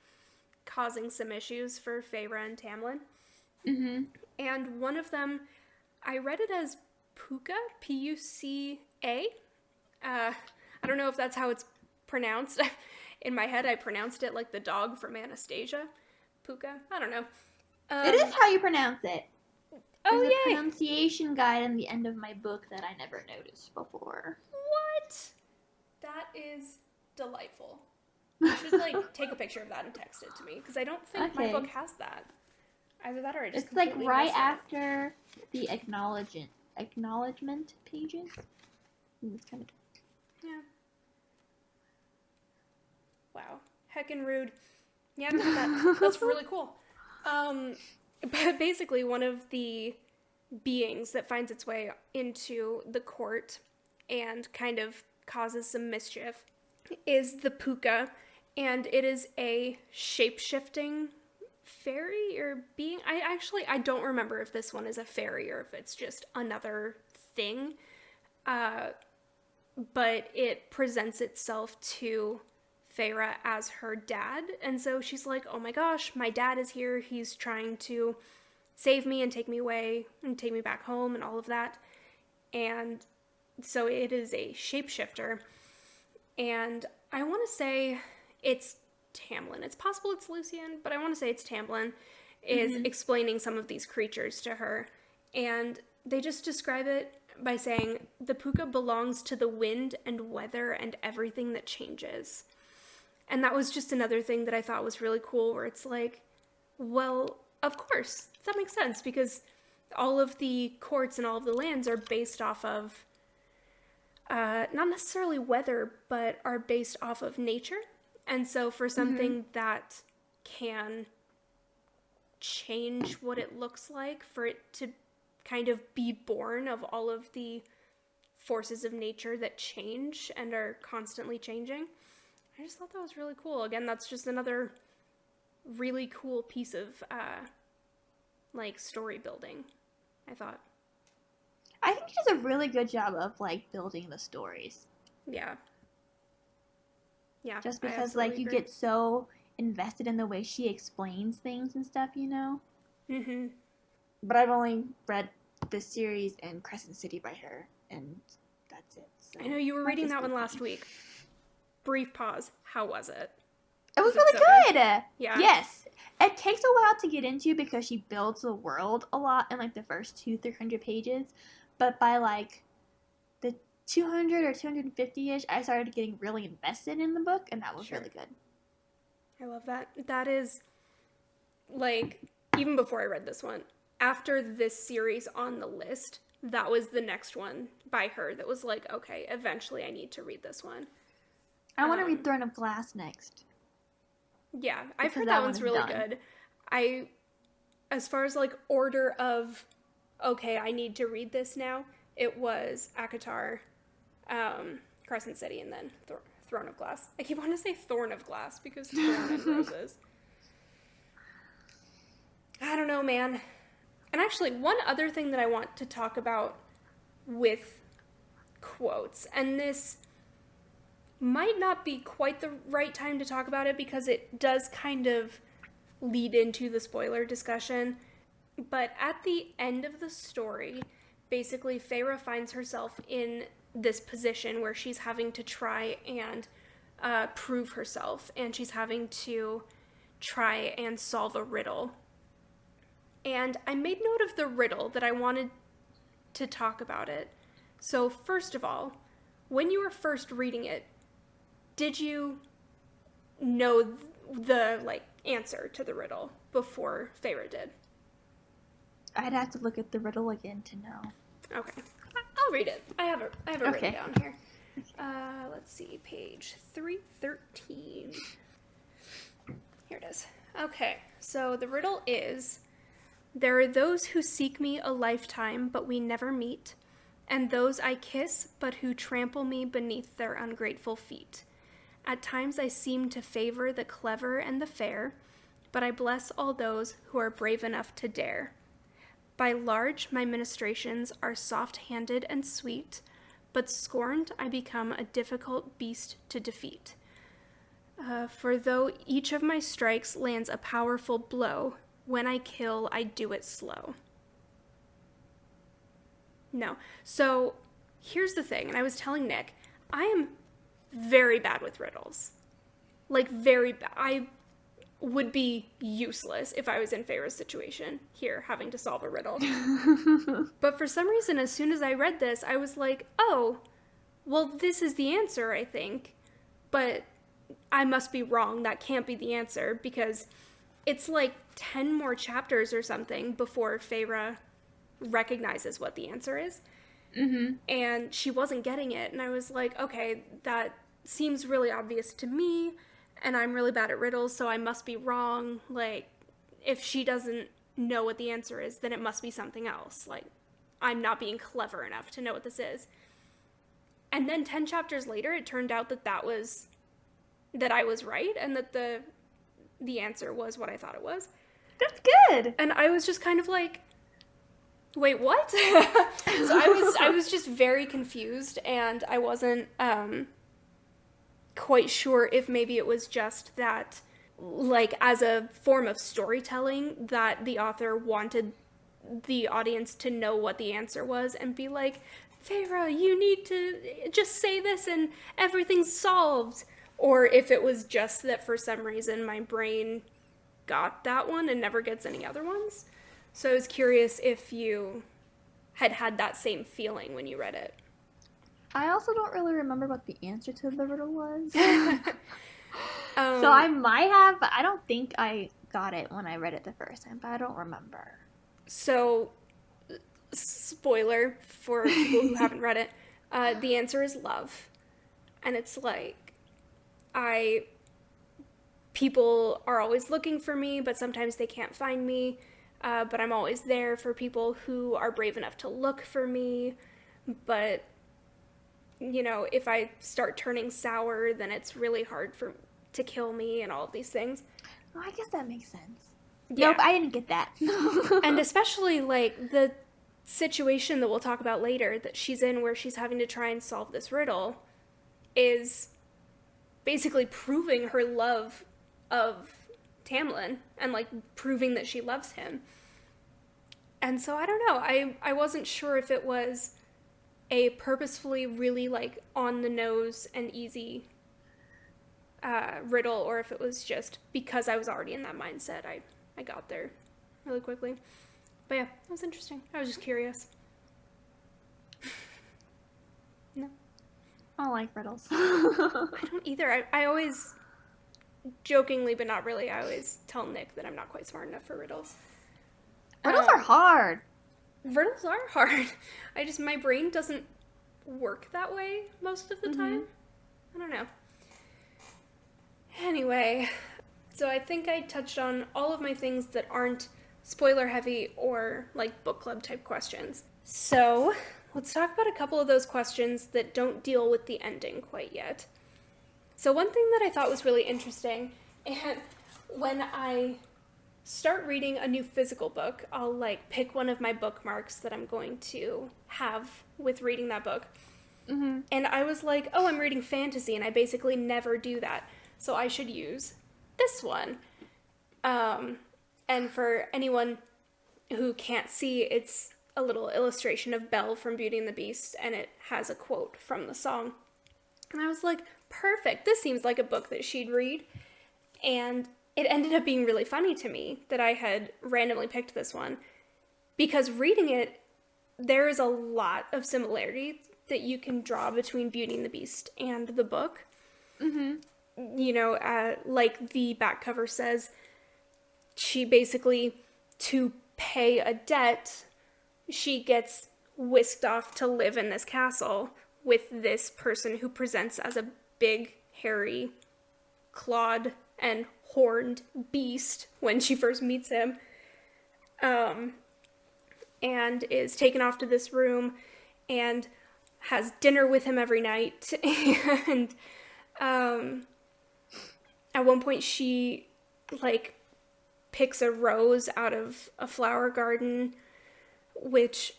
causing some issues for Feyre and Tamlin. Mm-hmm. And one of them, I read it as Puka, P-U-C-A. I don't know if that's how it's pronounced. In my head, I pronounced it like the dog from Anastasia. Puka? I don't know. It is how you pronounce it. There's a yay! pronunciation guide in the end of my book that I never noticed before. What? That is delightful. You should, like, take a picture of that and text it to me, because I don't think my Okay. book has that. Either that or I just It's like completely right missed it. after the acknowledgement pages. It's kind of... Yeah. Wow. Heckin' rude. Yeah, no, that's really cool. But basically, one of the beings that finds its way into the court and kind of causes some mischief is the puka, and it is a shape-shifting fairy or being. I don't remember if this one is a fairy or if it's just another thing. But it presents itself to Feyre as her dad, and so she's like, oh my gosh, my dad is here, he's trying to save me and take me away and take me back home and all of that. And so it is a shapeshifter, and I want to say it's Tamlin. It's possible it's Lucian, but I want to say it's Tamlin is explaining some of these creatures to her, and they just describe it by saying the puka belongs to the wind and weather and everything that changes. And that was just another thing that I thought was really cool, where it's like, well, of course, that makes sense, because all of the courts and all of the lands are based off of, not necessarily weather, but are based off of nature. And so for something that can change what it looks like, for it to kind of be born of all of the forces of nature that change and are constantly changing, I just thought that was really cool. Again, that's just another really cool piece of, like, story building, I thought. I think she does a really good job of, like, building the stories. Yeah. Yeah. Just I because, absolutely like, you agree. get so invested in the way she explains things and stuff, you know? Mm-hmm. But I've only read this series and Crescent City by her, and that's it. So. I know you were reading that one last week. Brief pause. How was it? It was it really so good. Yeah. Yes. It takes a while to get into because she builds the world a lot in like the first 200-300 pages, but by like the 200 or 250-ish, I started getting really invested in the book, and that was really good. I love that. That is, like, even before I read this one, after this series on the list, that was the next one by her that was like, okay, eventually I need to read this one. I want to read Throne of Glass next. Yeah, I've Because heard that that one's one's really done. good. As far as like order of, okay, I need to read this now, it was ACOTAR, Crescent City, and then Throne of Glass. I keep wanting to say Thorn of Glass because Thorn and Roses. I don't know, man. And actually, one other thing that I want to talk about with quotes, and this might not be quite the right time to talk about it because it does kind of lead into the spoiler discussion, but at the end of the story, basically Feyre finds herself in this position where she's having to try and prove herself, and she's having to try and solve a riddle. And I made note of the riddle that I wanted to talk about it. So first of all, when you were first reading it, did you know the like answer to the riddle before Feyre did? I'd have to look at the riddle again to know. Okay, I'll read it. I have it written Okay. down here. Let's see, page 313. Here it is. Okay, so the riddle is: there are those who seek me a lifetime, but we never meet, and those I kiss, but who trample me beneath their ungrateful feet. At times I seem to favor the clever and the fair, but I bless all those who are brave enough to dare. By large my ministrations are soft-handed and sweet, but scorned I become a difficult beast to defeat. For though each of my strikes lands a powerful blow, when I kill, I do it slow. No. So here's the thing, and I was telling Nick, I am very bad with riddles. Like, very bad. would be useless if I was in Feyre's situation here, having to solve a riddle. But for some reason, as soon as I read this, I was like, oh, well, this is the answer, I think. But I must be wrong. That can't be the answer, because it's like 10 more chapters or something before Feyre recognizes what the answer is. Mm-hmm. And she wasn't getting it. And I was like, okay, that seems really obvious to me. And I'm really bad at riddles, so I must be wrong. Like, if she doesn't know what the answer is, then it must be something else. Like, I'm not being clever enough to know what this is. And then 10 chapters later, it turned out that I was right, and that the answer was what I thought it was. That's good. And I was just kind of like, wait, what? So I was just very confused, and I wasn't quite sure if maybe it was just that, like, as a form of storytelling, that the author wanted the audience to know what the answer was and be like, Feyre, you need to just say this and everything's solved. Or if it was just that for some reason my brain got that one and never gets any other ones. So I was curious if you had that same feeling when you read it. I also don't really remember what the answer to the riddle was. So I might have, but I don't think I got it when I read it the first time, but I don't remember. So, spoiler for people who haven't read it, the answer is love. And it's like, people are always looking for me, but sometimes they can't find me. But I'm always there for people who are brave enough to look for me. But, you know, if I start turning sour, then it's really hard to kill me and all of these things. Oh, I guess that makes sense. Yeah. Nope, I didn't get that. And especially, like, the situation that we'll talk about later that she's in, where she's having to try and solve this riddle, is basically proving her love of Tamlin and, like, proving that she loves him. And so I don't know, I wasn't sure if it was a purposefully really, like, on the nose and easy riddle, or if it was just because I was already in that mindset, I got there really quickly. But yeah, that was interesting. I was just curious. No. I don't like riddles. I don't either. I always, jokingly but not really, I always tell Nick that I'm not quite smart enough for riddles. Riddles are hard. Riddles are hard. My brain doesn't work that way most of the time. I don't know. Anyway, so I think I touched on all of my things that aren't spoiler heavy or like book club type questions. So let's talk about a couple of those questions that don't deal with the ending quite yet. So one thing that I thought was really interesting, and when I start reading a new physical book, I'll like pick one of my bookmarks that I'm going to have with reading that book. Mm-hmm. And I was like, oh, I'm reading fantasy, and I basically never do that. So I should use this one. And for anyone who can't see, it's a little illustration of Belle from Beauty and the Beast, and it has a quote from the song. And I was like, perfect, this seems like a book that she'd read. And it ended up being really funny to me that I had randomly picked this one, because reading it, there is a lot of similarity that you can draw between Beauty and the Beast and the book. Mm-hmm. You know, like the back cover says, she basically, to pay a debt, she gets whisked off to live in this castle with this person who presents as a big, hairy, clawed and horned beast when she first meets him, and is taken off to this room and has dinner with him every night. And at one point she like picks a rose out of a flower garden, which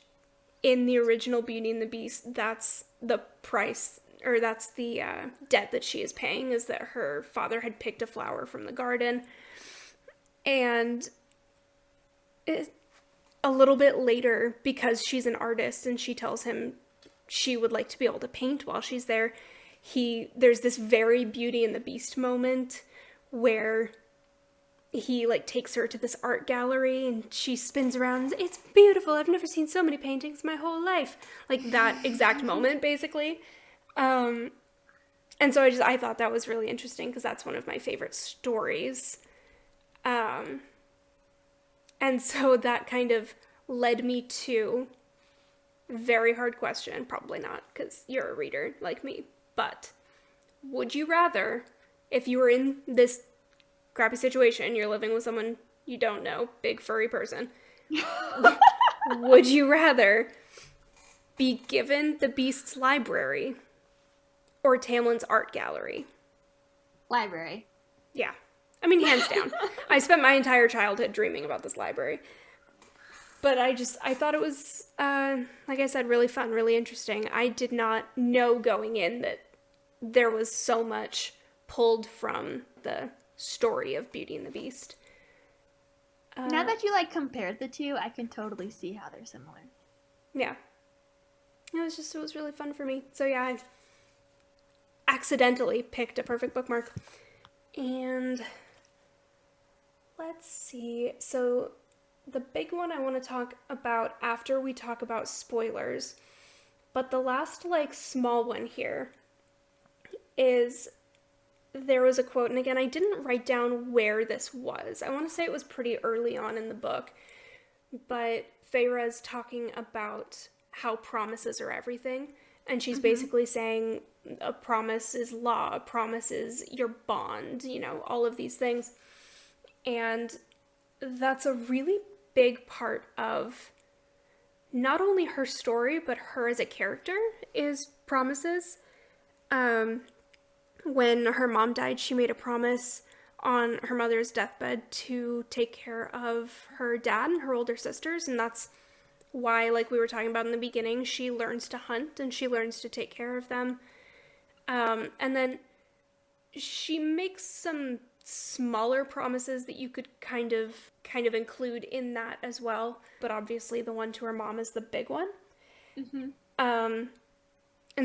in the original Beauty and the Beast, that's the price, or that's the debt that she is paying, is that her father had picked a flower from the garden. And a little bit later, because she's an artist and she tells him she would like to be able to paint while she's there, there's this very Beauty and the Beast moment where he like takes her to this art gallery and she spins around. It's beautiful. I've never seen so many paintings in my whole life. Like that exact moment, basically. And so I thought that was really interesting because that's one of my favorite stories. And so that kind of led me to very hard question. Probably not because you're a reader like me. But would you rather, if you were in this crappy situation, you're living with someone you don't know, big furry person, would you rather be given the Beast's library or Tamlin's art gallery? Library. Yeah. I mean, hands down. I spent my entire childhood dreaming about this library. But I thought it was, like I said, really fun, really interesting. I did not know going in that there was so much pulled from the story of Beauty and the Beast. Now that you like compared the two, I can totally see how they're similar. Yeah. It was really fun for me. So yeah, I accidentally picked a perfect bookmark. And let's see. So the big one I want to talk about after we talk about spoilers, but the last like small one here is, there was a quote, and again, I didn't write down where this was. I want to say it was pretty early on in the book, but Feyre's talking about how promises are everything, and she's basically saying a promise is law, a promise is your bond, you know, all of these things. And that's a really big part of not only her story, but her as a character, is promises. When her mom died, she made a promise on her mother's deathbed to take care of her dad and her older sisters, and that's why, like we were talking about in the beginning, she learns to hunt and she learns to take care of them. And then she makes some smaller promises that you could kind of include in that as well, but obviously the one to her mom is the big one. And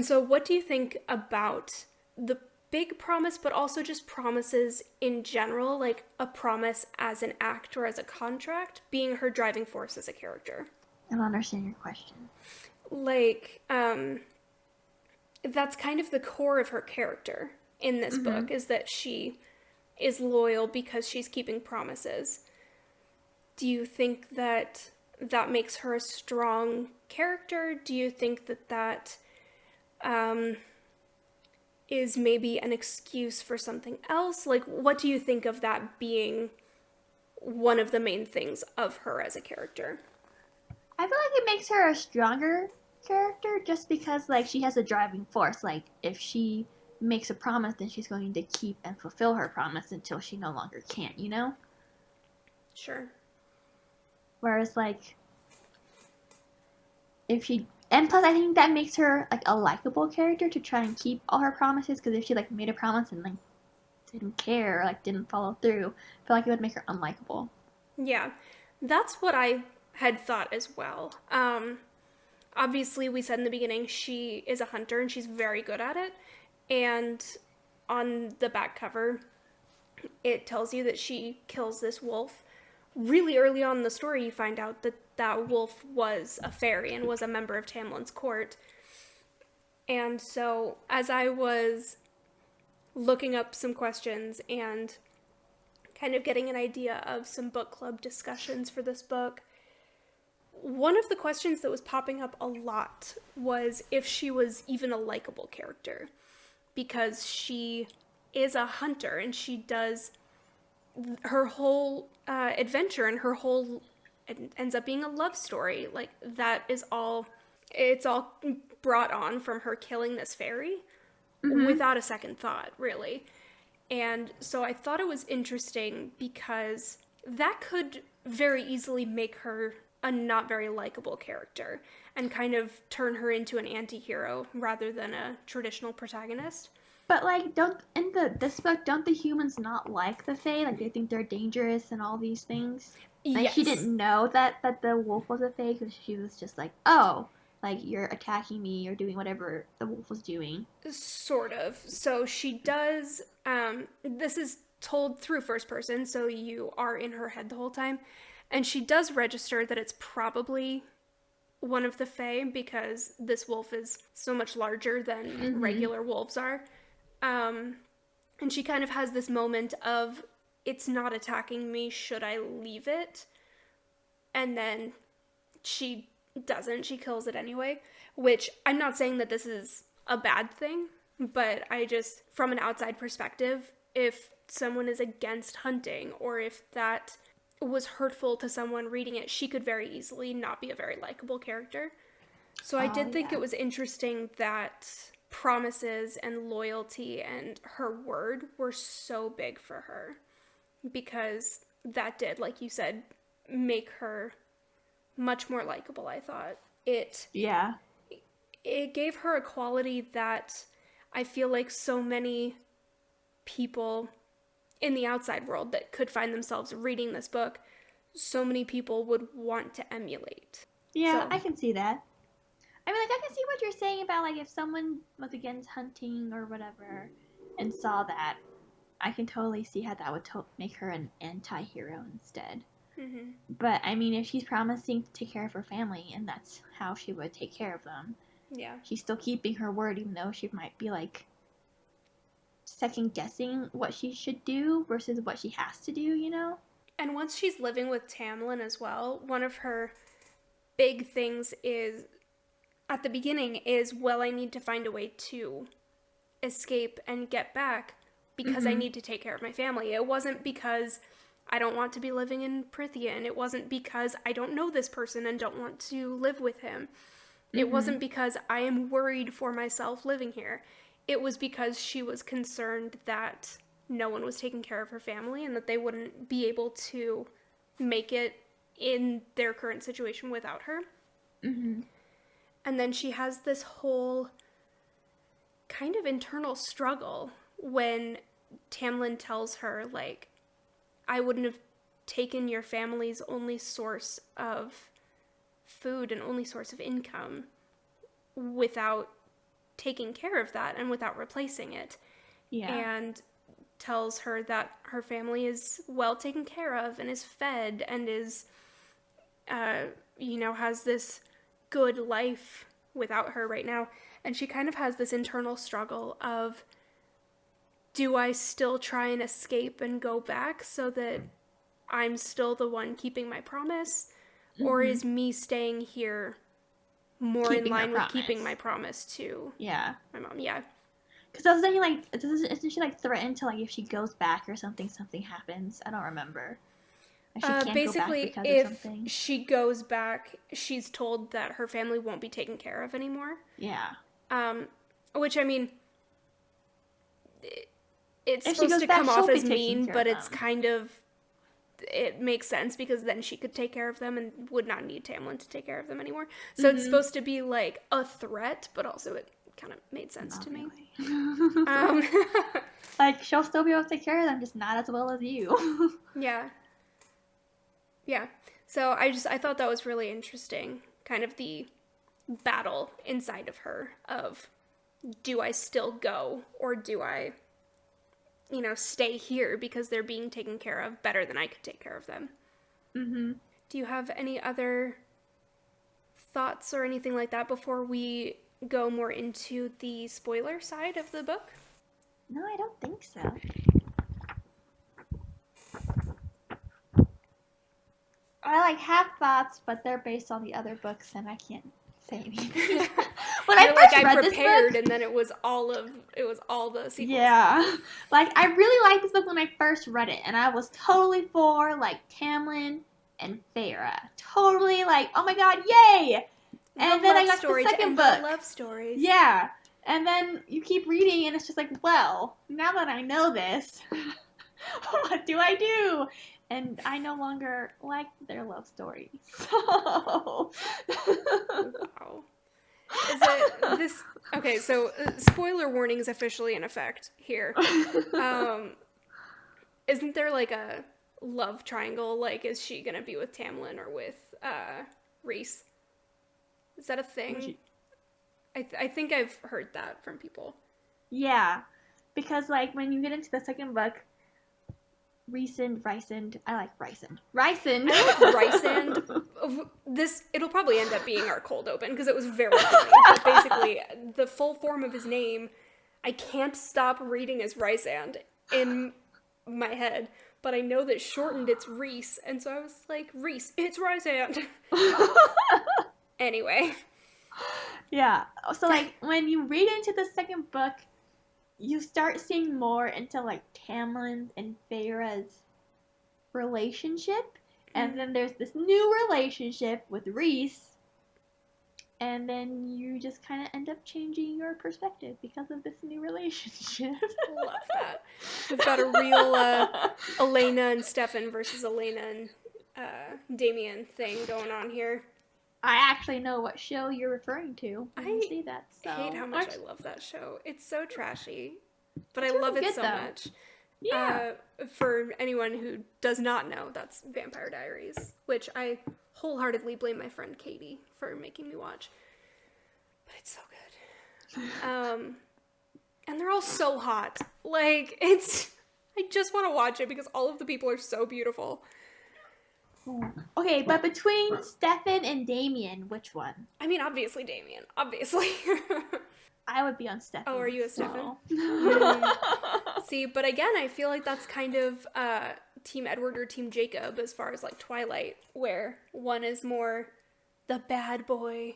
so what do you think about the big promise, but also just promises in general, like a promise as an act or as a contract, being her driving force as a character? I don't understand your question. Like, that's kind of the core of her character in this book, is that she is loyal because she's keeping promises. Do you think that that makes her a strong character? Do you think that that is maybe an excuse for something else? Like, what do you think of that being one of the main things of her as a character? I feel like it makes her a stronger character just because, like, she has a driving force. Like, if she makes a promise, then she's going to keep and fulfill her promise until she no longer can, you know? Sure. Whereas, like, if she... And plus, I think that makes her, like, a likable character to try and keep all her promises, because if she, like, made a promise and, like, didn't care or, like, didn't follow through, I feel like it would make her unlikable. Yeah. That's what I had thought as well. Obviously, we said in the beginning, she is a hunter and she's very good at it. And on the back cover, it tells you that she kills this wolf. Really early on in the story, you find out that that wolf was a fairy and was a member of Tamlin's court. And so, as I was looking up some questions and kind of getting an idea of some book club discussions for this book, one of the questions that was popping up a lot was if she was even a likable character, because she is a hunter and she does her whole adventure, and her whole, it ends up being a love story. Like, that is all, it's all brought on from her killing this fairy without a second thought, really. And so I thought it was interesting because that could very easily make her a not very likable character and kind of turn her into an anti-hero rather than a traditional protagonist. But, like, this book, don't the humans not like the Fae? Like, they think they're dangerous and all these things? Like, Yes. she didn't know that the wolf was a Fae because she was just like, oh, like, you're attacking me, you're doing whatever the wolf was doing. Sort of. So she does, this is told through first person, so you are in her head the whole time. And she does register that it's probably one of the Fae because this wolf is so much larger than regular wolves are. And she kind of has this moment of, it's not attacking me, should I leave it? And then she doesn't. She kills it anyway, which I'm not saying that this is a bad thing, but I just, from an outside perspective, if someone is against hunting or if that was hurtful to someone reading it, she could very easily not be a very likable character. So I did think it was interesting that promises and loyalty and her word were so big for her, because that did, like you said, make her much more likable, I thought. It gave her a quality that I feel like so many people in the outside world that could find themselves reading this book, so many people would want to emulate. Yeah, So, I can see that. I mean, like, I can see what you're saying about, like, if someone was against hunting or whatever and saw that, I can totally see how that would make her an anti-hero instead. mm-hmm. But, I mean, if she's promising to take care of her family and that's how she would take care of them, Yeah. she's still keeping her word, even though she might be, like, second-guessing what she should do versus what she has to do, you know? And once she's living with Tamlin as well, one of her big things is, at the beginning, is, well, I need to find a way to escape and get back because I need to take care of my family. It wasn't because I don't want to be living in Prithian. It wasn't because I don't know this person and don't want to live with him. It wasn't because I am worried for myself living here. It was because she was concerned that no one was taking care of her family and that they wouldn't be able to make it in their current situation without her. And then she has this whole kind of internal struggle when Tamlin tells her, like, I wouldn't have taken your family's only source of food and only source of income without taking care of that and without replacing it. Yeah. And tells her that her family is well taken care of and is fed and is, has this good life without her right now. And she kind of has this internal struggle of, do I still try and escape and go back so that I'm still the one keeping my promise? Or is me staying here more Keeping in line her with promise. keeping my promise to Yeah. my mom? Yeah. Because I was thinking, like, isn't she, like, threatened to, like, if she goes back or something happens? I don't remember. Like, she can't Basically, go back because if of something. she goes back, she's told that her family won't be taken care of anymore. Yeah. Which, I mean, it's If she supposed goes to back, come she'll off be as taking mean, care but of it's them. kind of, it makes sense because then she could take care of them and would not need Tamlin to take care of them anymore. So it's supposed to be like a threat, but also it kind of made sense to me. Like, she'll still be able to take care of them, just not as well as you. Yeah. Yeah. So I thought that was really interesting, kind of the battle inside of her of, do I still go or do I, stay here because they're being taken care of better than I could take care of them? Do you have any other thoughts or anything like that before we go more into the spoiler side of the book? No, I don't think so. I have thoughts, but they're based on the other books, and I can't say anything. When I first read this prepared, book, and then it was all the sequels. yeah, like, I really liked this book when I first read it, and I was totally for, like, Tamlin and Feyre. Totally, like, oh my god, yay! And then I got to the second book. Love stories. Yeah, and then you keep reading, and it's just like, well, now that I know this, what do I do? And I no longer like their love story. So. Wow. Is it this? Okay, so spoiler warning is officially in effect here. Isn't there like a love triangle? Like, is she gonna be with Tamlin or with Rhys? Is that a thing? I think I've heard that from people. Yeah, because, like, when you get into the second book, Rysand. I like Rysand. Rysand. It'll probably end up being our cold open because it was very funny. But basically, the full form of his name, I can't stop reading as Rysand in my head, but I know that shortened it's Reese, and so I was like, Reese, it's Rysand. Anyway. Yeah. So, like, when you read into the second book, you start seeing more into, like, Tamlin's and Feyre's relationship. And then there's this new relationship with Reese. And then you just kind of end up changing your perspective because of this new relationship. Love that. We've got a real Elena and Stefan versus Elena and Damien thing going on here. I actually know what show you're referring to when you see that. So. I hate how much I love that show. It's so trashy, but I love it so much. Yeah. For anyone who does not know, that's Vampire Diaries, which I wholeheartedly blame my friend Katie for making me watch. But it's so good. And they're all so hot. Like, I just want to watch it because all of the people are so beautiful. Okay, but between Stefan and Damien, which one? I mean, obviously Damien. Obviously. I would be on Stefan. Oh, are you a Stefan? See, but again, I feel like that's kind of Team Edward or Team Jacob as far as, like, Twilight, where one is more the bad boy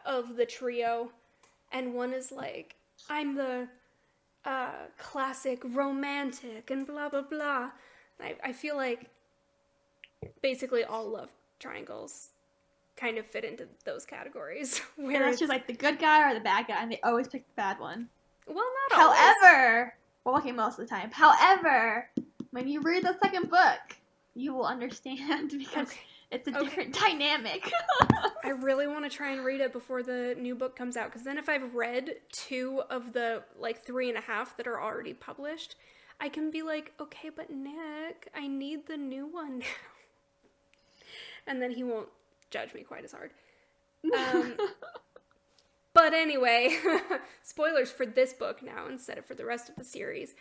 of the trio, and one is like, I'm the classic romantic and blah, blah, blah. I feel like basically all love triangles kind of fit into those categories. Where that's just like the good guy or the bad guy, and they always pick the bad one. Well, not always. However, well, okay, most of the time. However, when you read the second book, you will understand because it's a different dynamic. I really want to try and read it before the new book comes out, because then if I've read 2 of the, like, 3.5 that are already published, I can be like, okay, but Nick, I need the new one now. And then he won't judge me quite as hard. But anyway, spoilers for this book now instead of for the rest of the series.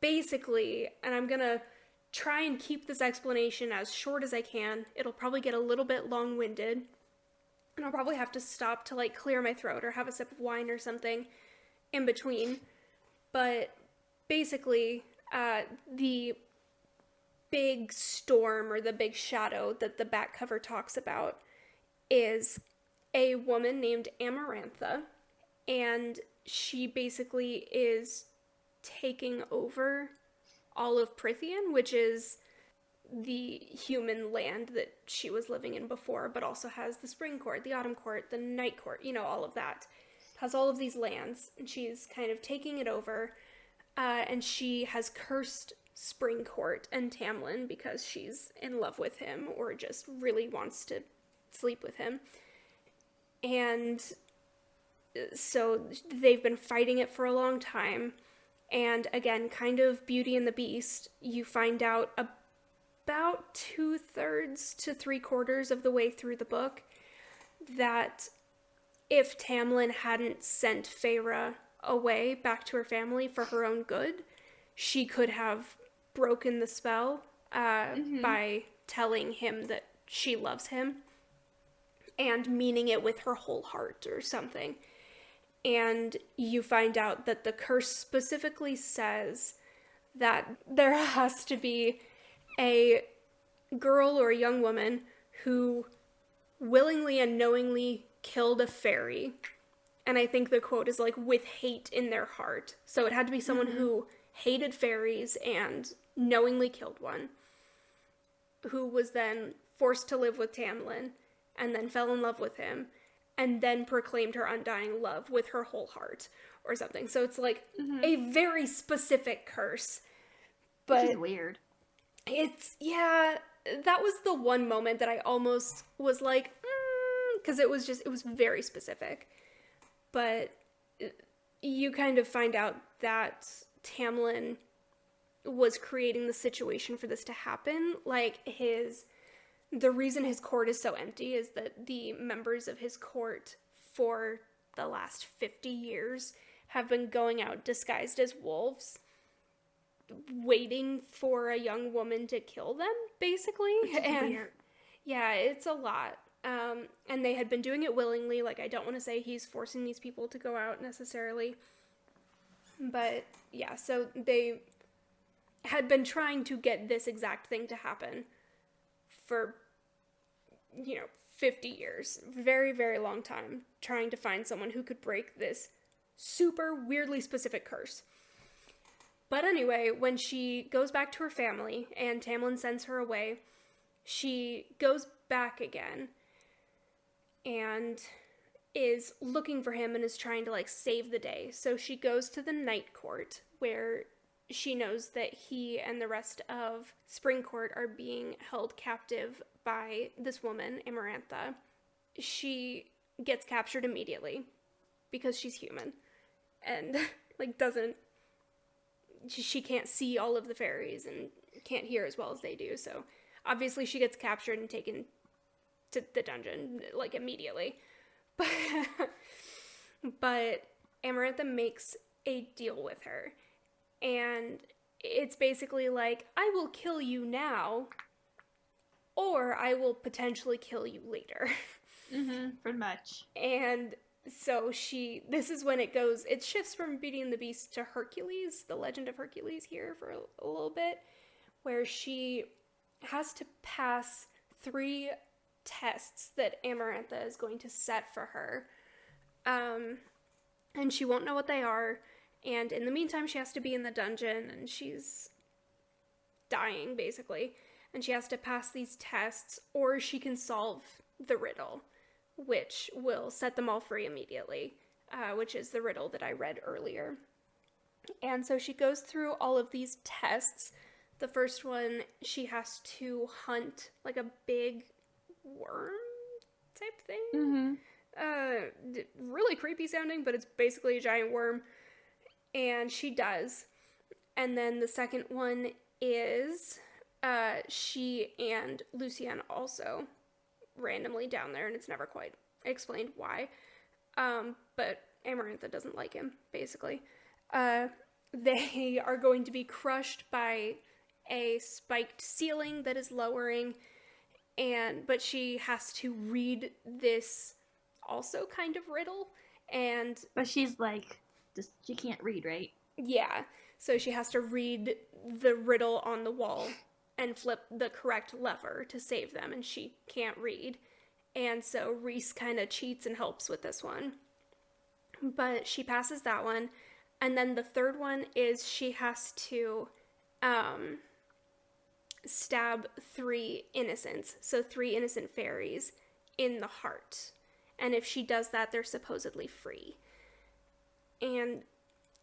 Basically, and I'm gonna try and keep this explanation as short as I can. It'll probably get a little bit long-winded, and I'll probably have to stop to, like, clear my throat or have a sip of wine or something in between. But basically, the big storm or the big shadow that the back cover talks about is a woman named Amarantha, and she basically is taking over all of Prithian, which is the human land that she was living in before, but also has the Spring Court, the Autumn Court, the Night Court, you know, all of that. Has all of these lands, and she's kind of taking it over, and she has cursed Spring Court and Tamlin because she's in love with him or just really wants to sleep with him. And so they've been fighting it for a long time. And again, kind of Beauty and the Beast, you find out about 2/3 to 3/4 of the way through the book that if Tamlin hadn't sent Feyre away back to her family for her own good, she could have broken the spell by telling him that she loves him and meaning it with her whole heart or something. And you find out that the curse specifically says that there has to be a girl or a young woman who willingly and knowingly killed a fairy. And I think the quote is like, with hate in their heart. So it had to be someone who hated fairies and knowingly killed one, who was then forced to live with Tamlin and then fell in love with him and then proclaimed her undying love with her whole heart or something. So it's like a very specific curse. But which is weird. It's, yeah, that was the one moment that I almost was like, because it was very specific. But you kind of find out that Tamlin was creating the situation for this to happen. Like, the reason his court is so empty is that the members of his court for the last 50 years have been going out disguised as wolves waiting for a young woman to kill them, basically. And weird. yeah, it's a lot. And they had been doing it willingly. Like, I don't want to say he's forcing these people to go out necessarily. But yeah, so they had been trying to get this exact thing to happen for, 50 years. Very, very long time. Trying to find someone who could break this super weirdly specific curse. But anyway, when she goes back to her family and Tamlin sends her away, she goes back again and is looking for him and is trying to, save the day. So she goes to the Night Court, where she knows that he and the rest of Spring Court are being held captive by this woman, Amarantha. She gets captured immediately because she's human and, she can't see all of the fairies and can't hear as well as they do. So obviously she gets captured and taken to the dungeon, immediately. But Amarantha makes a deal with her. And it's basically I will kill you now, or I will potentially kill you later. Mm-hmm, pretty much. And so this is when it shifts from Beauty and the Beast to Hercules, the Legend of Hercules here for a little bit, where she has to pass 3 tests that Amarantha is going to set for her. And she won't know what they are. And in the meantime, she has to be in the dungeon and she's dying, basically. And she has to pass these tests, or she can solve the riddle, which will set them all free immediately, which is the riddle that I read earlier. And so she goes through all of these tests. The first one, she has to hunt a big worm type thing. Mm-hmm. Really creepy sounding, but it's basically a giant worm. And she does. And then the second one is she and Lucienne also randomly down there, and it's never quite explained why. But Amarantha doesn't like him, basically. They are going to be crushed by a spiked ceiling that is lowering, but she has to read this also kind of riddle, But she's she can't read, right? Yeah, so she has to read the riddle on the wall and flip the correct lever to save them, and she can't read. And so Reese kind of cheats and helps with this one. But she passes that one. And then the third one is she has to stab 3 innocents, so 3 innocent fairies, in the heart. And if she does that, they're supposedly free. And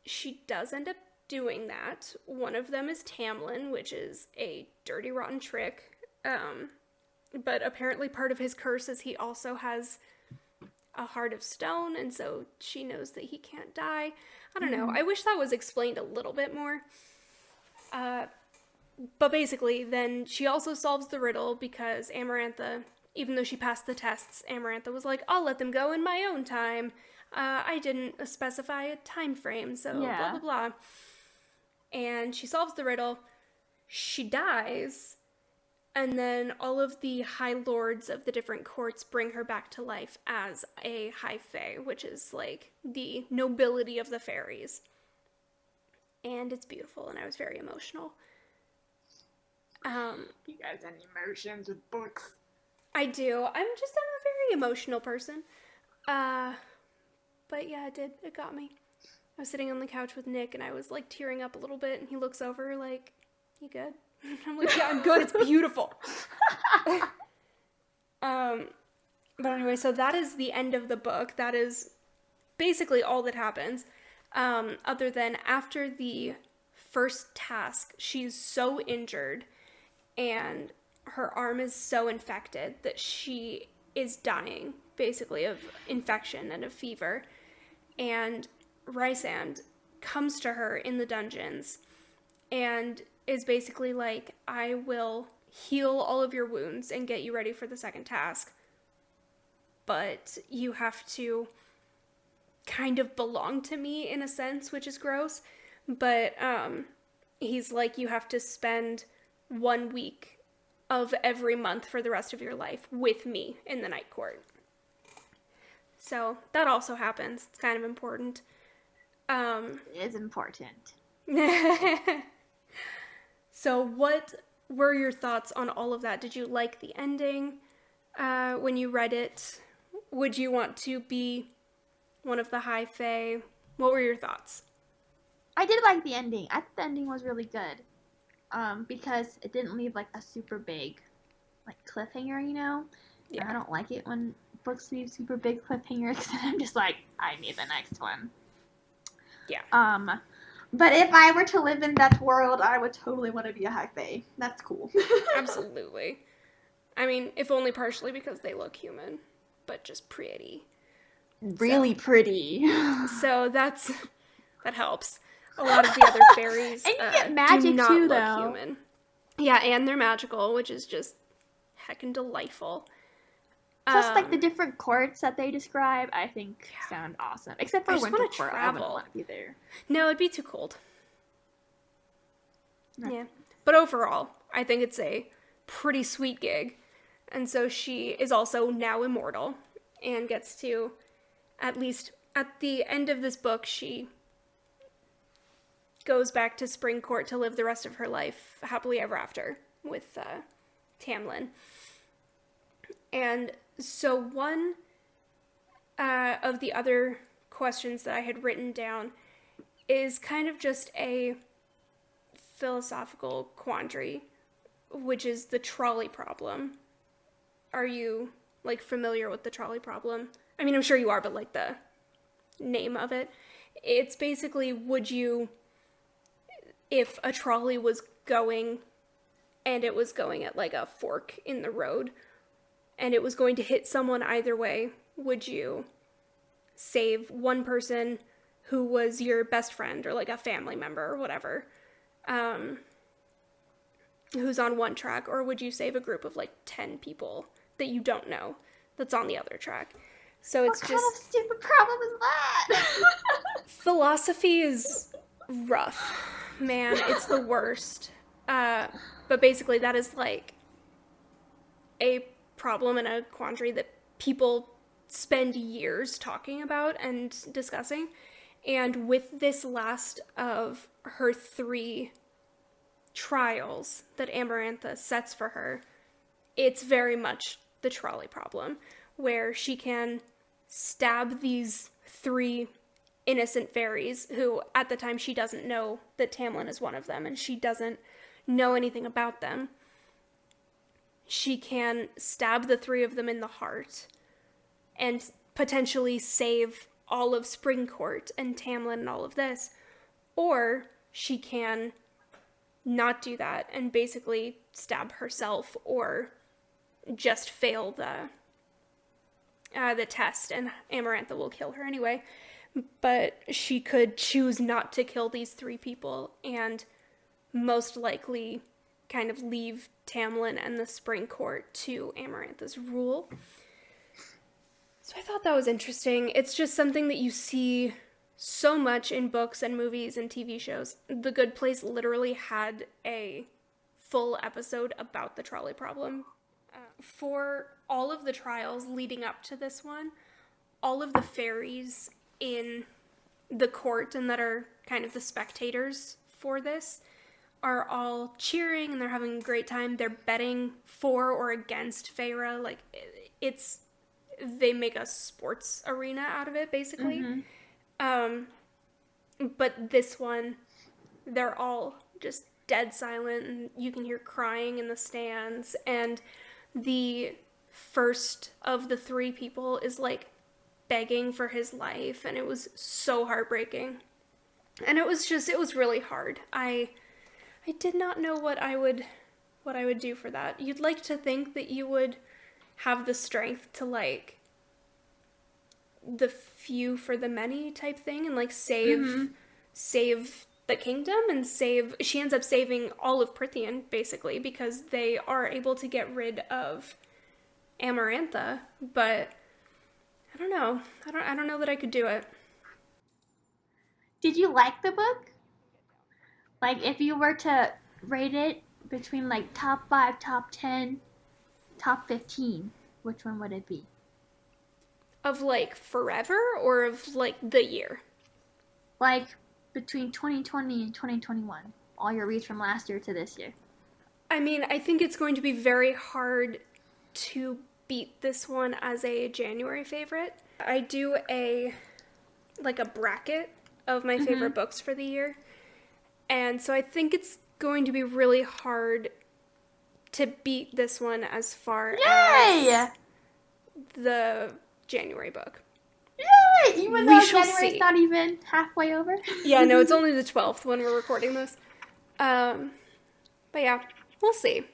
she does end up doing that. One of them is Tamlin, which is a dirty, rotten trick. But apparently part of his curse is he also has a heart of stone, and so she knows that he can't die. I don't know. I wish that was explained a little bit more. But basically, then she also solves the riddle because Amarantha, even though she passed the tests, Amarantha was like, I'll let them go in my own time. I didn't specify a time frame, so blah, blah, blah. And she solves the riddle. She dies. And then all of the high lords of the different courts bring her back to life as a high fae, which is the nobility of the fairies. And it's beautiful, and I was very emotional. You guys have emotions with books. I do. I'm a very emotional person. But yeah, it did. It got me. I was sitting on the couch with Nick, and I was tearing up a little bit, and he looks over you good? I'm like, yeah, I'm good. It's beautiful. But anyway, so that is the end of the book. That is basically all that happens. Other than after the first task, she's so injured and her arm is so infected that she is dying, basically, of infection and of fever. And Rysand comes to her in the dungeons and is basically I will heal all of your wounds and get you ready for the second task. But you have to kind of belong to me in a sense, which is gross. But he's like, you have to spend 1 week of every month for the rest of your life with me in the Night Court. So that also happens. It's kind of important. It is important. So what were your thoughts on all of that? Did you like the ending when you read it? Would you want to be one of the High Fae? What were your thoughts? I did like the ending. I thought the ending was really good. Because it didn't leave like a super big like cliffhanger, you know? Yeah. And I don't like it when books leave super big cliffhangers because I'm just like, I need the next one. Yeah. But if I were to live in that world, I would totally want to be a High Fae. That's cool. Absolutely. I mean, if only partially because they look human, but just pretty. Really pretty. So that helps. A lot of the other fairies and you get magic do not too, look though. human. Yeah, and they're magical, which is just heckin' delightful. Plus, like the different courts that they describe, I think sound awesome. Except for I just Winter wanna Court, I travel. wouldn't want to be there. No, it'd be too cold. No. Yeah. But overall, I think it's a pretty sweet gig. And so she is also now immortal and gets to, at least at the end of this book, she goes back to Spring Court to live the rest of her life happily ever after with Tamlin. And so one of the other questions that I had written down is kind of just a philosophical quandary, which is the trolley problem. Are you, like, familiar with the trolley problem? I mean, I'm sure you are, but, like, the name of it. It's basically, would you, if a trolley was going, and it was going at, like, a fork in the road, and it was going to hit someone either way, would you save one person who was your best friend, or, like, a family member, or whatever, who's on one track, or would you save a group of, like, 10 people that you don't know that's on the other track? So it's what just... kind of stupid problem is that? Philosophy is rough. Man, it's the worst. But basically that is, like, a problem and a quandary that people spend years talking about and discussing. And with this last of her 3 trials that Amarantha sets for her, it's very much the trolley problem, where she can stab these 3 innocent fairies who, at the time, she doesn't know that Tamlin is one of them, and she doesn't know anything about them. She can stab the 3 of them in the heart and potentially save all of Springcourt and Tamlin and all of this, or she can not do that and basically stab herself or just fail the test, and Amarantha will kill her anyway. But she could choose not to kill these 3 people and most likely kind of leave Tamlin and the Spring Court to Amarantha's rule. So I thought that was interesting. It's just something that you see so much in books and movies and TV shows. The Good Place literally had a full episode about the trolley problem. For all of the trials leading up to this one, all of the fairies in the court and that are kind of the spectators for this are all cheering and they're having a great time. They're betting for or against Feyre. Like, they make a sports arena out of it, basically. But this one, they're all just dead silent, and you can hear crying in the stands, and the first of the 3 people is, like, begging for his life, and it was so heartbreaking. And it was really hard. I did not know what I would do for that. You'd like to think that you would have the strength to, like, the few for the many type thing, and, like, save the kingdom, and she ends up saving all of Prythian, basically, because they are able to get rid of Amarantha, but I don't know. I don't know that I could do it. Did you like the book? Like, if you were to rate it between, like, top 5, top 10, top 15, which one would it be? Of, like, forever or of, like, the year? Like, between 2020 and 2021. All your reads from last year to this year. I mean, I think it's going to be very hard to beat this one as a January favorite. I do a bracket of my favorite books for the year. And so I think it's going to be really hard to beat this one as far as the January book. Yay! Even though January's not even halfway over. Yeah, no, it's only the 12th when we're recording this. But yeah, we'll see.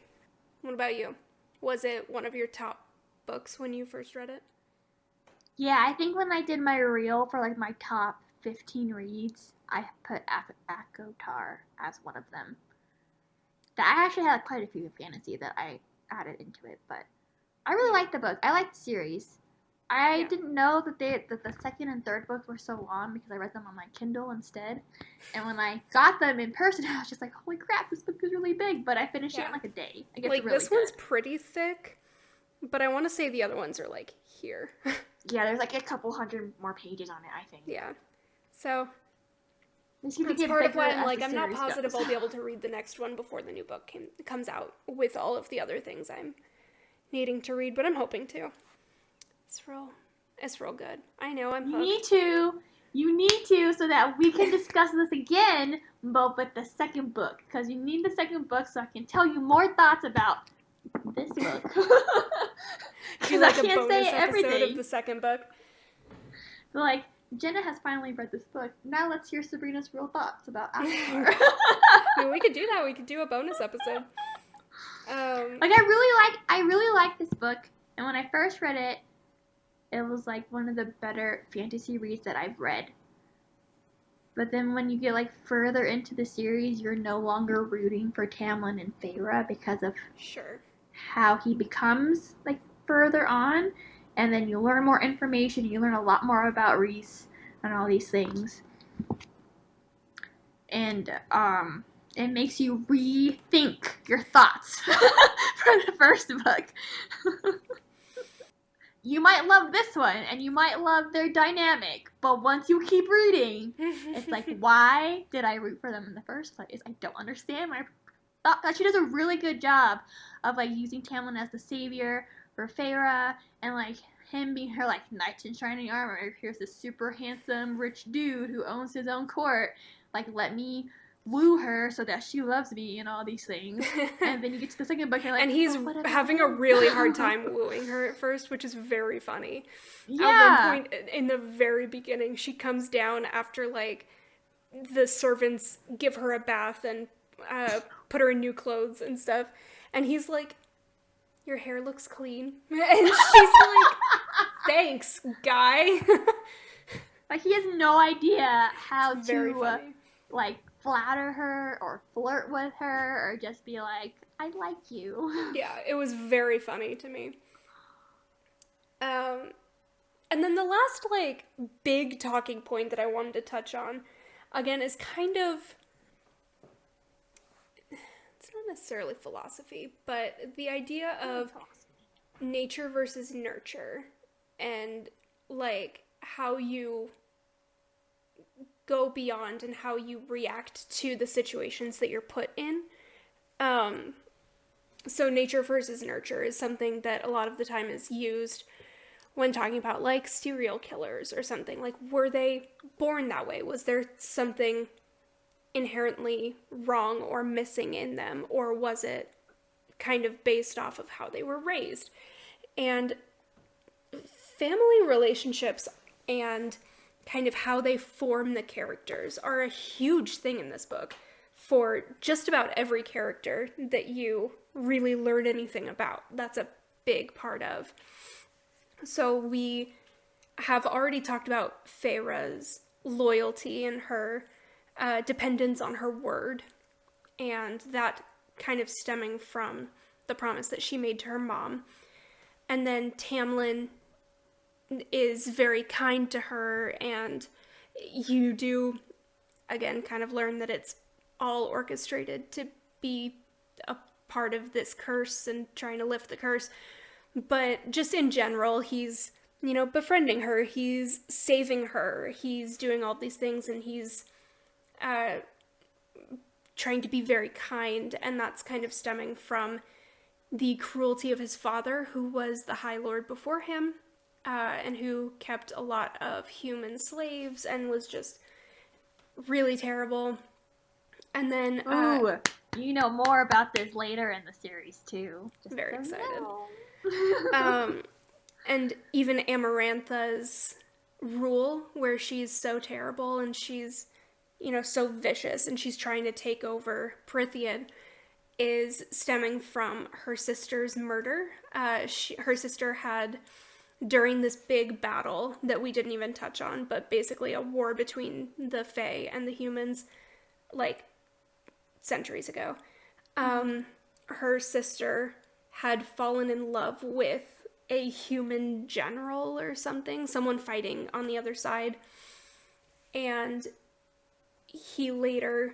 What about you? Was it one of your top books when you first read it? Yeah, I think when I did my reel for like my top 15 reads, I put ACOTAR as one of them. I actually had quite a few fantasy that I added into it, but I really liked the book. I liked the series. I didn't know that the second and third book were so long because I read them on my Kindle instead. And when I got them in person, I was just like, holy crap, this book is really big. But I finished it in like a day. I guess this one's pretty thick, but I want to say the other ones are like here. Yeah, there's like a couple hundred more pages on it, I think. Yeah. So that's part of why I'm not positive I'll be able to read the next one before the new book comes out with all of the other things I'm needing to read, but I'm hoping to. It's real good. I know, I'm hooked. You need to so that we can discuss this again, but with the second book, because you need the second book so I can tell you more thoughts about this book. Because I can't say everything of the second book. But like, Jenna has finally read this book. Now let's hear Sabrina's real thoughts about ACOTAR. I mean, we could do that. We could do a bonus episode. I really like this book, and when I first read it, it was like one of the better fantasy reads that I've read. But then when you get like further into the series, you're no longer rooting for Tamlin and Feyre because of how he becomes like further on, and then you learn more information. You learn a lot more about Rhys and all these things, and it makes you rethink your thoughts for the first book. You might love this one, and you might love their dynamic, but once you keep reading, it's like, why did I root for them in the first place? I don't understand. I thought that she does a really good job of, like, using Tamlin as the savior for Feyre, and, like, him being her, like, knight in shining armor. Here's this super handsome, rich dude who owns his own court. Like, let me woo her so that she loves me and all these things. And then you get to the second book and you're like, and he's having a really hard time wooing her at first, which is very funny. Yeah. At one point in the very beginning, she comes down after like the servants give her a bath and put her in new clothes and stuff, and he's like, your hair looks clean. And she's like, thanks, guy. Like, he has no idea how to like flatter her or flirt with her or just be like, I like you. Yeah, it was very funny to me. And then the last, like, big talking point that I wanted to touch on, again, is kind of, it's not necessarily philosophy, but the idea of nature versus nurture, and, like, how you go beyond and how you react to the situations that you're put in. So nature versus nurture is something that a lot of the time is used when talking about like serial killers or something. Like, were they born that way? Was there something inherently wrong or missing in them? Or was it kind of based off of how they were raised? And family relationships and kind of how they form the characters are a huge thing in this book for just about every character that you really learn anything about. That's a big part of. So we have already talked about Feyre's loyalty and her dependence on her word, and that kind of stemming from the promise that she made to her mom. And then Tamlin is very kind to her, and you do, again, kind of learn that it's all orchestrated to be a part of this curse and trying to lift the curse. But just in general, he's, befriending her, he's saving her, he's doing all these things, and he's trying to be very kind, and that's kind of stemming from the cruelty of his father, who was the High Lord before him, and who kept a lot of human slaves and was just really terrible. And then Ooh, you know more about this later in the series too. Just very so excited. And even Amarantha's rule, where she's so terrible and she's, so vicious, and she's trying to take over Prithian, is stemming from her sister's murder. Her sister had, during this big battle that we didn't even touch on, but basically a war between the Fae and the humans, like, centuries ago, her sister had fallen in love with a human general or something, someone fighting on the other side, and he later,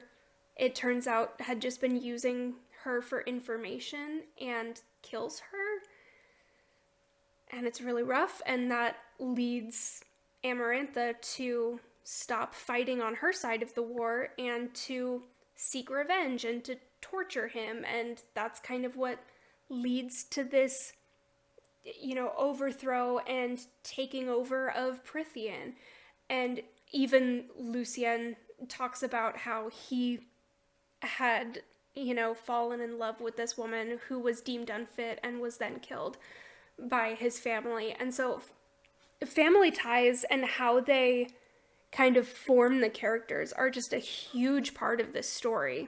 it turns out, had just been using her for information and kills her, and it's really rough, and that leads Amarantha to stop fighting on her side of the war and to seek revenge and to torture him, and that's kind of what leads to this, overthrow and taking over of Prithian. And even Lucien talks about how he had, fallen in love with this woman who was deemed unfit and was then killed by his family. And so family ties and how they kind of form the characters are just a huge part of this story.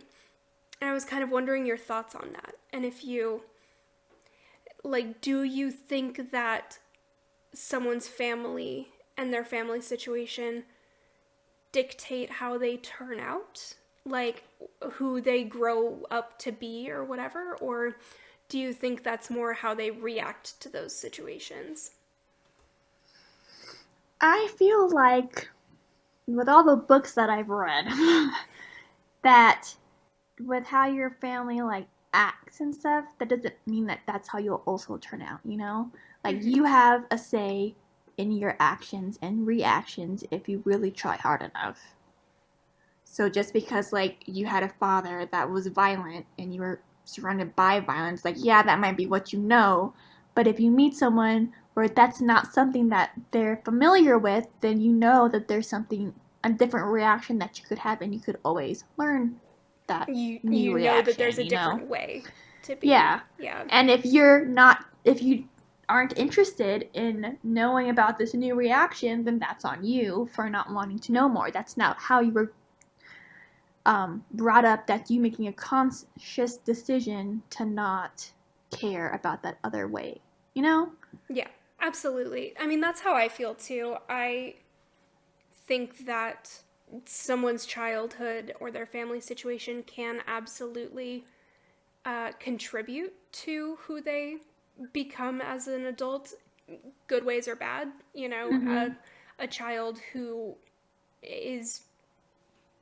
And I was kind of wondering your thoughts on that. And if you, do you think that someone's family and their family situation dictate how they turn out? Like, who they grow up to be or whatever? Or do you think that's more how they react to those situations? I feel like, with all the books that I've read, that with how your family, acts and stuff, that doesn't mean that that's how you'll also turn out, you have a say in your actions and reactions if you really try hard enough. So just because, you had a father that was violent and you were surrounded by violence, yeah, that might be what you know, but if you meet someone where that's not something that they're familiar with, then you know that there's a different reaction that you could have, and you could always learn that new reaction. Know that there's a different way to be. Yeah. And if you aren't interested in knowing about this new reaction, then that's on you for not wanting to know more. That's not how you were brought up, that you making a conscious decision to not care about that other way, Yeah, absolutely. I mean, that's how I feel too. I think that someone's childhood or their family situation can absolutely contribute to who they become as an adult, good ways or bad. A child who is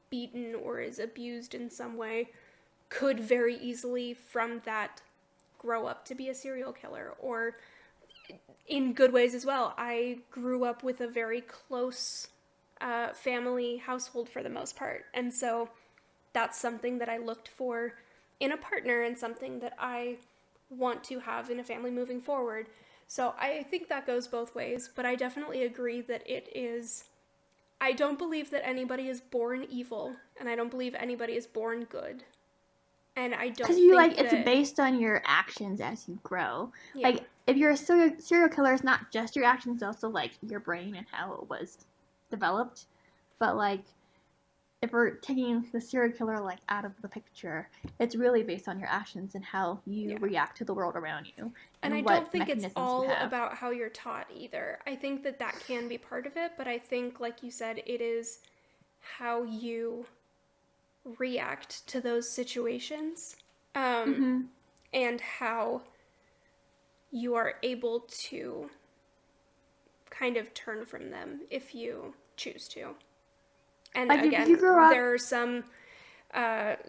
beaten or is abused in some way could very easily from that grow up to be a serial killer, or in good ways as well. I grew up with a very close family household for the most part, and so that's something that I looked for in a partner and something that I want to have in a family moving forward. So I think that goes both ways, but I definitely agree that I don't believe that anybody is born evil, and I don't believe anybody is born good. And I don't think it's based on your actions as you grow. Yeah. If you're a serial killer, it's not just your actions, it's also, your brain and how it was developed. But, if we're taking the serial killer, out of the picture, it's really based on your actions and how you react to the world around you. And I don't think it's all about how you're taught either. I think that can be part of it, but I think, like you said, it is how you react to those situations, and how you are able to kind of turn from them if you choose to. And again, there are some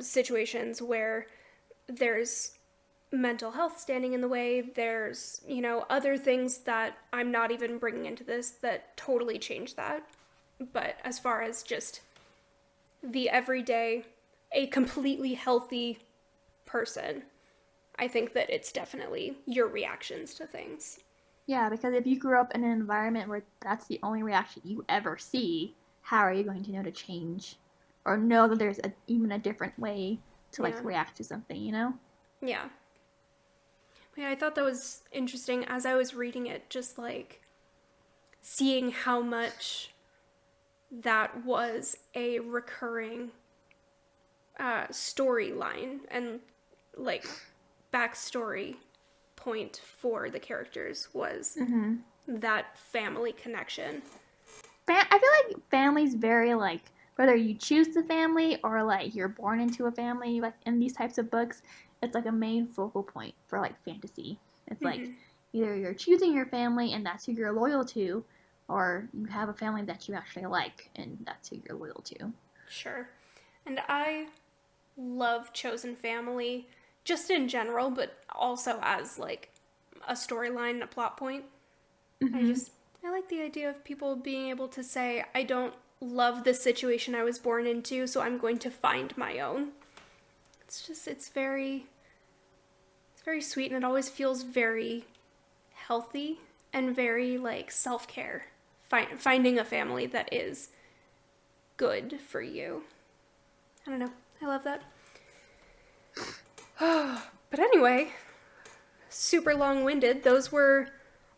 situations where there's mental health standing in the way. There's, other things that I'm not even bringing into this that totally change that. But as far as just the everyday, a completely healthy person, I think that it's definitely your reactions to things. Yeah, because if you grew up in an environment where that's the only reaction you ever see, how are you going to know to change or know that there's even a different way to react to something, Yeah. Yeah, I thought that was interesting as I was reading it, just seeing how much that was a recurring storyline and backstory point for the characters was that family connection. I feel like family's very whether you choose the family or you're born into a family, in these types of books, it's a main focal point for fantasy. It's either you're choosing your family and that's who you're loyal to, or you have a family that you actually like and that's who you're loyal to. Sure. And I love chosen family just in general, but also as a storyline, a plot point. I like the idea of people being able to say, I don't love the situation I was born into, so I'm going to find my own. It's very sweet, and it always feels very healthy and very self-care. Finding a family that is good for you. I don't know. I love that. But anyway, super long-winded. Those were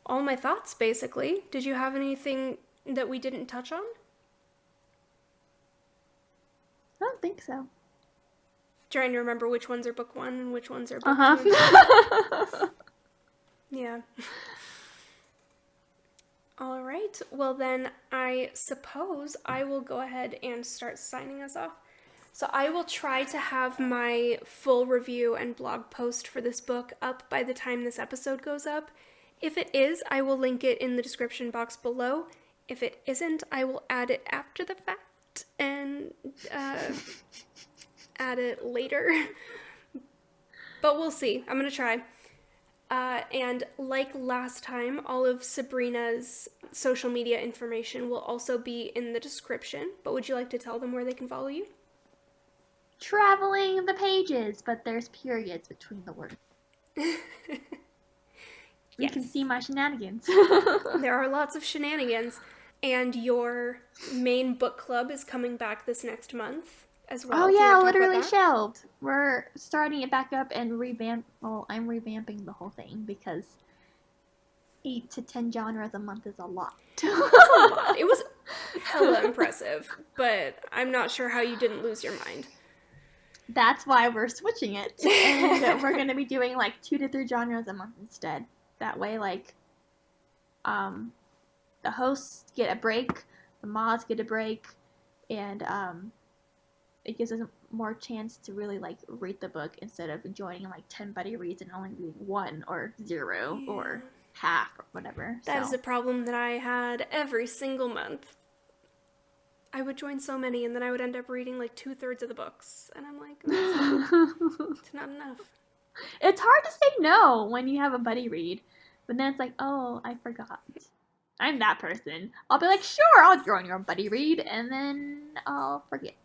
all my thoughts, basically. Did you have anything that we didn't touch on? I don't think so. Trying to remember which ones are book 1 and which ones are book 2. Yeah. All right. Well, then I suppose I will go ahead and start signing us off. So I will try to have my full review and blog post for this book up by the time this episode goes up. If it is, I will link it in the description box below. If it isn't, I will add it after the fact and add it later. But we'll see. I'm going to try. And like last time, all of Sabrina's social media information will also be in the description. But would you like to tell them where they can follow you? Traveling the pages, but there's periods between the words. You can see my shenanigans. There are lots of shenanigans. And your main book club is coming back this next month as well. Oh yeah, literally shelved. We're starting it back up and I'm revamping the whole thing because 8 to 10 genres a month is a lot. That's a lot. It was hella impressive, but I'm not sure how you didn't lose your mind. That's why we're switching it. And we're going to be doing 2 to 3 genres a month instead. That way, the hosts get a break, the Maas get a break, and it gives us more chance to really read the book instead of joining 10 buddy reads and only reading 1 or 0 or half or whatever. That is a problem that I had every single month. I would join so many and then I would end up reading 2/3 of the books, and I'm like, it's not enough. It's hard to say no when you have a buddy read, but then it's oh, I forgot. I'm that person. I'll be sure, I'll join your buddy read, and then I'll forget.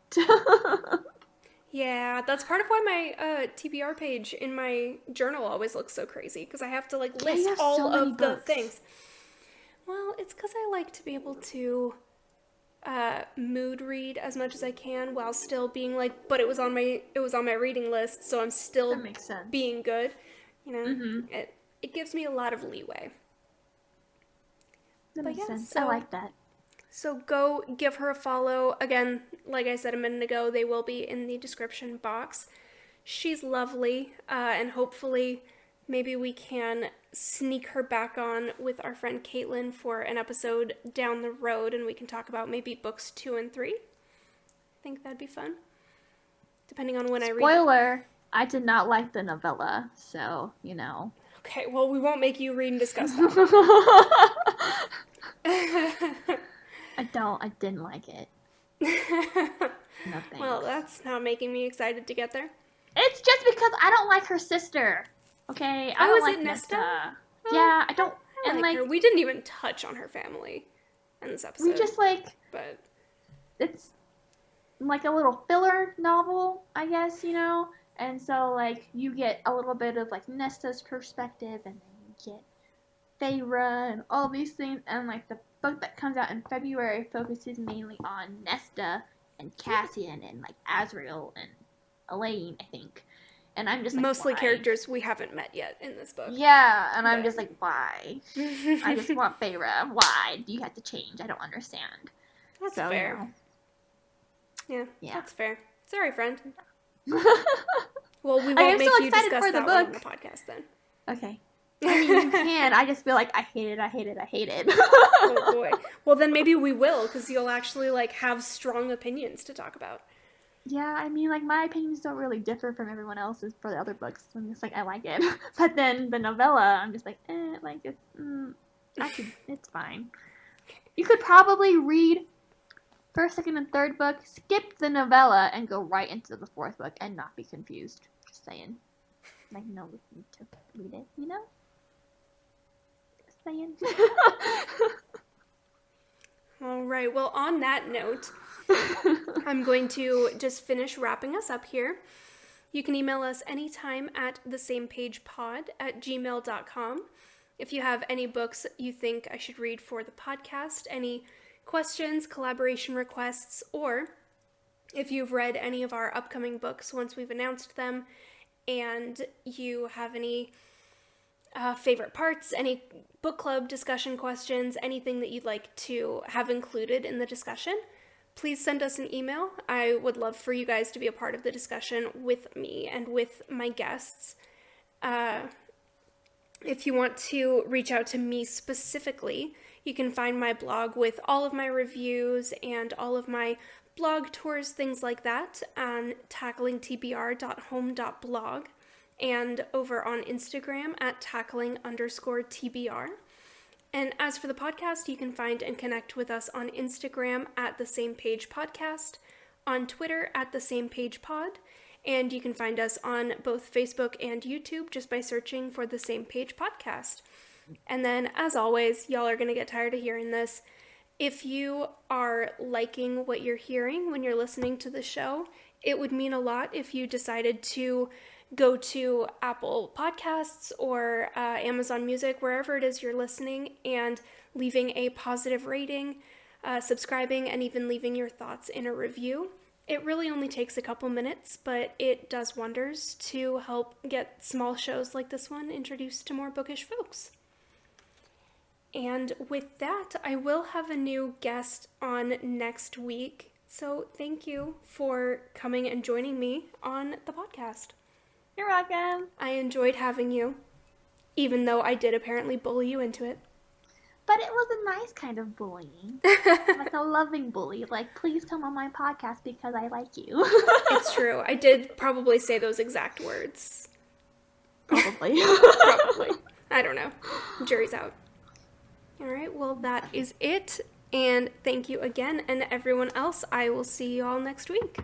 Yeah, that's part of why my TBR page in my journal always looks so crazy, because I have to list all of the things. Well, it's because I like to be able to mood read as much as I can while still being but it was on my reading list, so I'm still that makes sense. Being good. It gives me a lot of leeway. That makes sense. So, I like that. So go give her a follow. Again, like I said a minute ago, they will be in the description box. She's lovely, and hopefully maybe we can sneak her back on with our friend Caitlin for an episode down the road, and we can talk about maybe books 2 and 3. I think that'd be fun. Depending on when I read. Spoiler, I did not like the novella, so, Okay, well, we won't make you read and discuss that. I didn't like it. No thanks. Well, that's not making me excited to get there. It's just because I don't like her sister. Okay, I don't like Nesta. Yeah, I don't. I and like her. We didn't even touch on her family in this episode. We just but it's like a little filler novel, I guess, And so you get a little bit of Nesta's perspective, and then you get Feyre and all these things, and the book that comes out in February focuses mainly on Nesta and Cassian and Azriel and Elaine, I think. And I'm just mostly why? Characters we haven't met yet in this book. Yeah, and I'm just why? I just want Feyre. Why do you have to change? I don't understand. That's fair. Yeah, that's fair. Sorry, friend. Well, we won't make you discuss that one on the podcast then. Okay. I mean, you can. I just feel I hate it. Oh boy. Well, then maybe we will, because you'll actually have strong opinions to talk about. Yeah, I mean, my opinions don't really differ from everyone else's for the other books. I'm just I like it. But then the novella, I'm just it's fine. You could probably read first, second, and third book, skip the novella, and go right into the fourth book and not be confused. Just saying. No need to read it, Just saying. All right. Well, on that note, I'm going to just finish wrapping us up here. You can email us anytime at thesamepagepod@gmail.com. If you have any books you think I should read for the podcast, any questions, collaboration requests, or if you've read any of our upcoming books once we've announced them, and you have any favorite parts, any book club discussion questions, anything that you'd like to have included in the discussion, please send us an email. I would love for you guys to be a part of the discussion with me and with my guests. If you want to reach out to me specifically, you can find my blog with all of my reviews and all of my blog tours, things like that, on tacklingtbr.home.blog and over on Instagram at tackling_TBR. And as for the podcast, you can find and connect with us on Instagram at The Same Page Podcast, on Twitter at The Same Page Pod, and you can find us on both Facebook and YouTube just by searching for The Same Page Podcast. And then, as always, y'all are going to get tired of hearing this. If you are liking what you're hearing when you're listening to the show, it would mean a lot if you decided to go to Apple Podcasts or Amazon Music, wherever it is you're listening, and leaving a positive rating, subscribing, and even leaving your thoughts in a review. It really only takes a couple minutes, but it does wonders to help get small shows like this one introduced to more bookish folks. And with that, I will have a new guest on next week. So thank you for coming and joining me on the podcast. You're welcome. I enjoyed having you, even though I did apparently bully you into it. But it was a nice kind of bullying. A loving bully. Please come on my podcast because I like you. It's true. I did probably say those exact words. Probably. Probably. I don't know. Jury's out. All right, well, that is it. And thank you again. And everyone else, I will see you all next week.